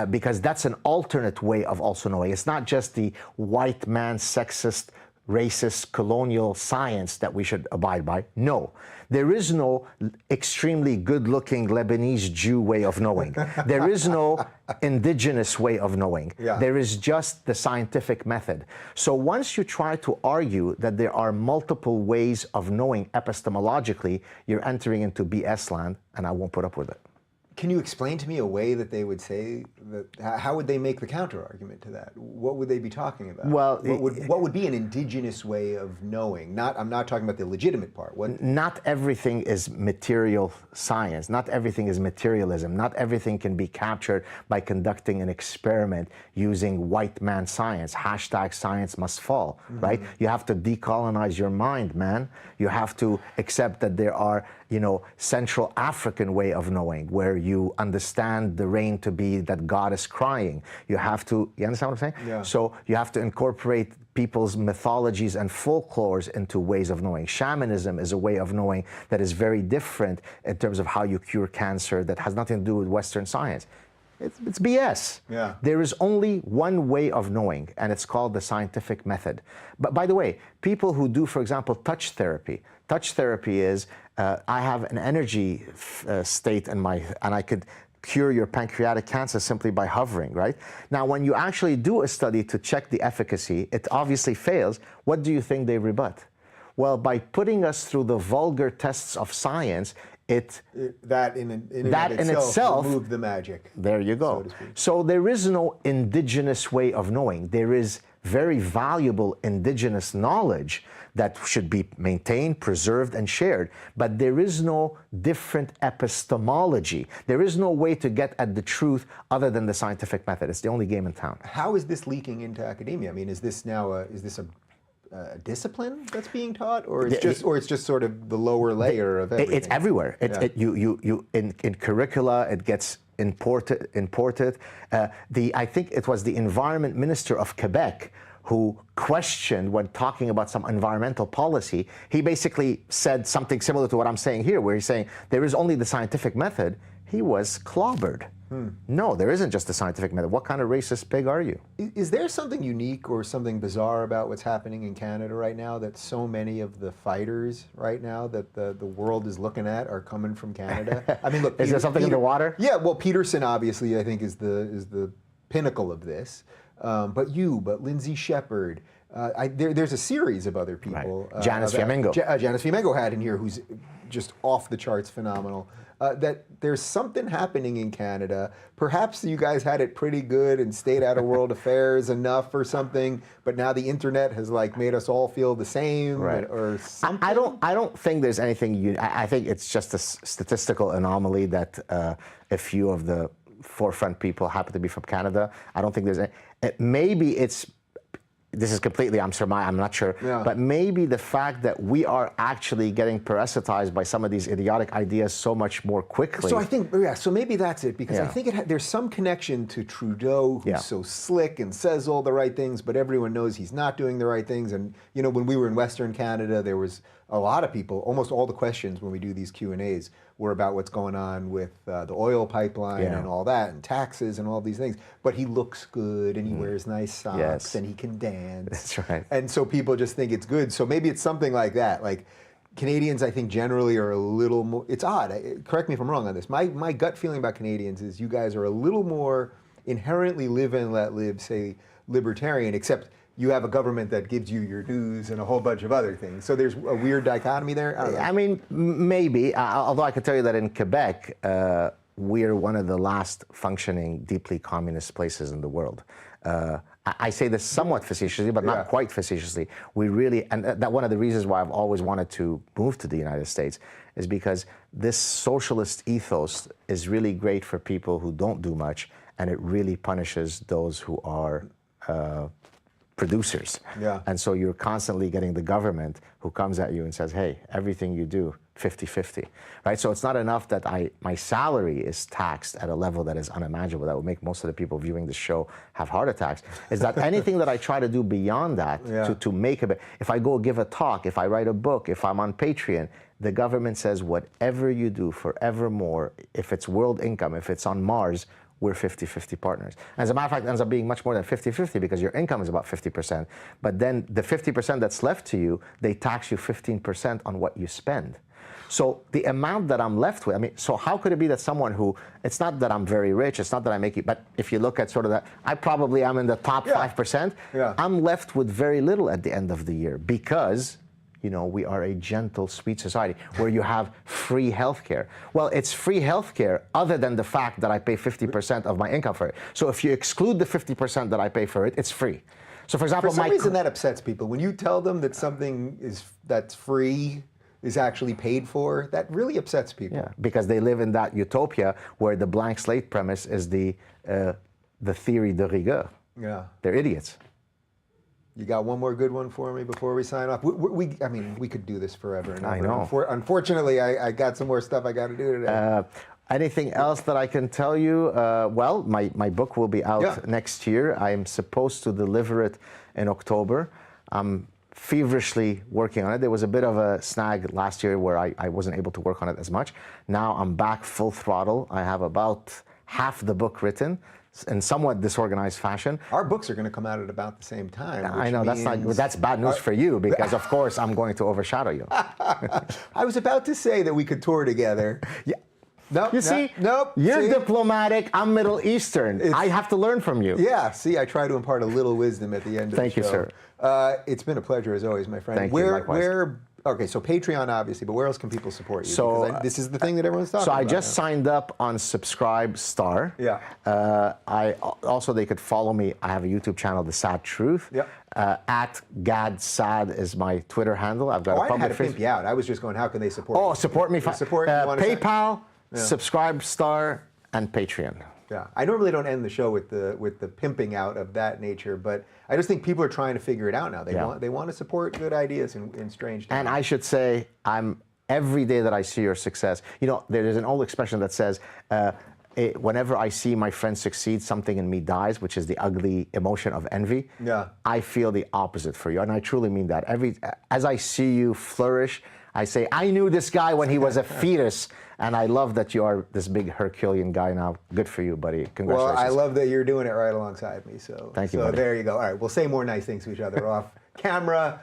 because that's an alternate way of also knowing. It's not just the white man, sexist, racist, colonial science that we should abide by. No, there is no extremely good-looking Lebanese Jew way of knowing. There is no indigenous way of knowing. Yeah. There is just the scientific method. So once you try to argue that there are multiple ways of knowing epistemologically, you're entering into BS land, and I won't put up with it. Can you explain to me a way that they would say that? How would they make the counter argument to that? What would they be talking about? Well, what would be an indigenous way of knowing? I'm not talking about the legitimate part. Not everything is material science. Not everything is materialism. Not everything can be captured by conducting an experiment using white man science. Hashtag science must fall, right? You have to decolonize your mind, man. You have to accept that there are, Central African way of knowing where you understand the rain to be that God is crying. You understand what I'm saying? Yeah. So you have to incorporate people's mythologies and folklores into ways of knowing. Shamanism is a way of knowing that is very different in terms of how you cure cancer, that has nothing to do with Western science. It's BS. Yeah. There is only one way of knowing, and it's called the scientific method. But by the way, people who do, for example, touch therapy is, I have an energy state in and I could cure your pancreatic cancer simply by hovering, right? Now, when you actually do a study to check the efficacy, it obviously fails. What do you think they rebut? Well, by putting us through the vulgar tests of science, that in itself removed the magic. There you go. So to speak. So there is no indigenous way of knowing. There is very valuable indigenous knowledge that should be maintained, preserved, and shared. But there is no different epistemology. There is no way to get at the truth other than the scientific method. It's the only game in town. How is this leaking into academia? I mean, is this a discipline that's being taught, or it's just sort of the lower layer of everything? It's everywhere. In curricula, it gets imported. I think it was the environment minister of Quebec who questioned when talking about some environmental policy. He basically said something similar to what I'm saying here, where he's saying there is only the scientific method. He was clobbered. No, there isn't just a scientific method. What kind of racist pig are you? Is there something unique or something bizarre about what's happening in Canada right now, that so many of the fighters right now that the world is looking at are coming from Canada? I mean, look, Is there something in the water? Yeah, well, Peterson obviously I think is the pinnacle of this. But Lindsay Shepherd, there's a series of other people. Right. Janice Fiamengo. Janice Fiamengo had in here, who's just off the charts phenomenal. That there's something happening in Canada. Perhaps you guys had it pretty good and stayed out of world affairs enough or something, but now the internet has like made us all feel the same, Right. or something. I don't think there's anything. I think it's just a statistical anomaly that a few of the forefront people happen to be from Canada. I don't think there's. Maybe it's. This is completely, I'm not sure, Yeah. but maybe the fact that we are actually getting parasitized by some of these idiotic ideas so much more quickly. So I think, so maybe that's it, because I think there's some connection to Trudeau, who's so slick and says all the right things, but everyone knows he's not doing the right things. And, you know, when we were in Western Canada, there was a lot of people, almost all the questions when we do these Q&As were about what's going on with the oil pipeline and all that, and taxes and all these things. But he looks good, and he wears nice socks, and he can dance. That's right. And so people just think it's good. So maybe it's something like that. Like, Canadians, I think, generally are a little more, it's odd, correct me if I'm wrong on this. My gut feeling about Canadians is you guys are a little more inherently live and let live, say, libertarian, except you have a government that gives you your dues and a whole bunch of other things. So there's a weird dichotomy there? I don't know. I mean, maybe, although I can tell you that in Quebec, we're one of the last functioning, deeply communist places in the world. I say this somewhat facetiously, but not quite facetiously. We really, and that one of the reasons why I've always wanted to move to the United States is because this socialist ethos is really great for people who don't do much, and it really punishes those who are producers. Yeah. And so you're constantly getting the government who comes at you and says, hey, everything you do, 50-50, right? So it's not enough that my salary is taxed at a level that is unimaginable, that would make most of the people viewing the show have heart attacks, is that anything that I try to do beyond that to make a bit, if I go give a talk, if I write a book, if I'm on Patreon, the government says whatever you do forevermore, if it's world income, if it's on Mars, we're 50-50 partners. As a matter of fact, it ends up being much more than 50-50 because your income is about 50%. But then the 50% that's left to you, they tax you 15% on what you spend. So the amount that I'm left with, I mean, so how could it be that someone who, it's not that I'm very rich, it's not that I make it, but if you look at sort of that, I probably am in the top 5%. I'm left with very little at the end of the year because, you know, we are a gentle, sweet society where you have free healthcare. Well, it's free healthcare other than the fact that I pay 50% of my income for it. So if you exclude the 50% that I pay for it, it's free. So for example, for some reason that upsets people. When you tell them that something that's free is actually paid for, that really upsets people. Yeah, because they live in that utopia where the blank slate premise is the theory de rigueur. Yeah. They're idiots. You got one more good one for me before we sign off? I mean, we could do this forever and ever. I know. Unfortunately, I got some more stuff I got to do today. Anything else that I can tell you? Well, my book will be out next year. I am supposed to deliver it in October. I'm feverishly working on it. There was a bit of a snag last year where I wasn't able to work on it as much. Now I'm back full throttle. I have about half the book written in somewhat disorganized fashion. Our books are going to come out at about the same time. I know, that's bad news for you because, of course, I'm going to overshadow you. I was about to say that we could tour together. Yeah. Nope, you see, nope. You're diplomatic, I'm Middle Eastern. I have to learn from you. Yeah, see, I try to impart a little wisdom at the end of the show. Thank you, sir. It's been a pleasure as always, my friend. Thank you, likewise. Okay, so Patreon, obviously, but where else can people support you? So this is the thing that everyone's talking about. So I just signed up on Subscribe Star. Yeah. Also, they could follow me. I have a YouTube channel, The Sad Truth. Yeah. At Gad Saad is my Twitter handle. I've got a public I had to pimp you out. I was just going, how can they support you? Support me. Support PayPal, Subscribe Star, and Patreon. Yeah, I normally don't end the show with the pimping out of that nature, but I just think people are trying to figure it out now. They want to support good ideas in strange times. And I should say, every day that I see your success, you know, there's an old expression that says, whenever I see my friend succeed, something in me dies, which is the ugly emotion of envy. Yeah. I feel the opposite for you, and I truly mean that. As I see you flourish, I say, I knew this guy when he was a fetus, and I love that you are this big Herculean guy now. Good for you, buddy. Congratulations. Well, I love that you're doing it right alongside me. So thank you, So buddy. there you go. All right, we'll say more nice things to each other off camera.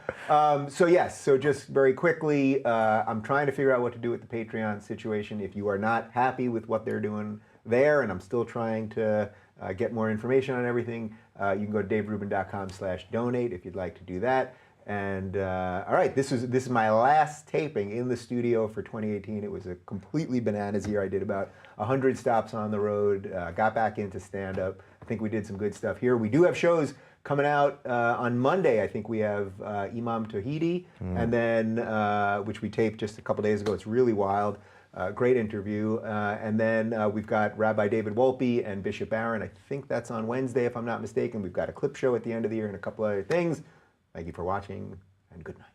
So just very quickly, I'm trying to figure out what to do with the Patreon situation. If you are not happy with what they're doing there, and I'm still trying to get more information on everything, You can go to daverubin.com/donate if you'd like to do that. And all right, this is my last taping in the studio for 2018. It was a completely bananas year. I did about 100 stops on the road, got back into stand-up. I think we did some good stuff here. We do have shows coming out on Monday. I think we have Imam Tawhidi, and then which we taped just a couple days ago. It's really wild. Great interview. And then we've got Rabbi David Wolpe and Bishop Aaron. I think that's on Wednesday, if I'm not mistaken. We've got a clip show at the end of the year and a couple other things. Thank you for watching, and good night.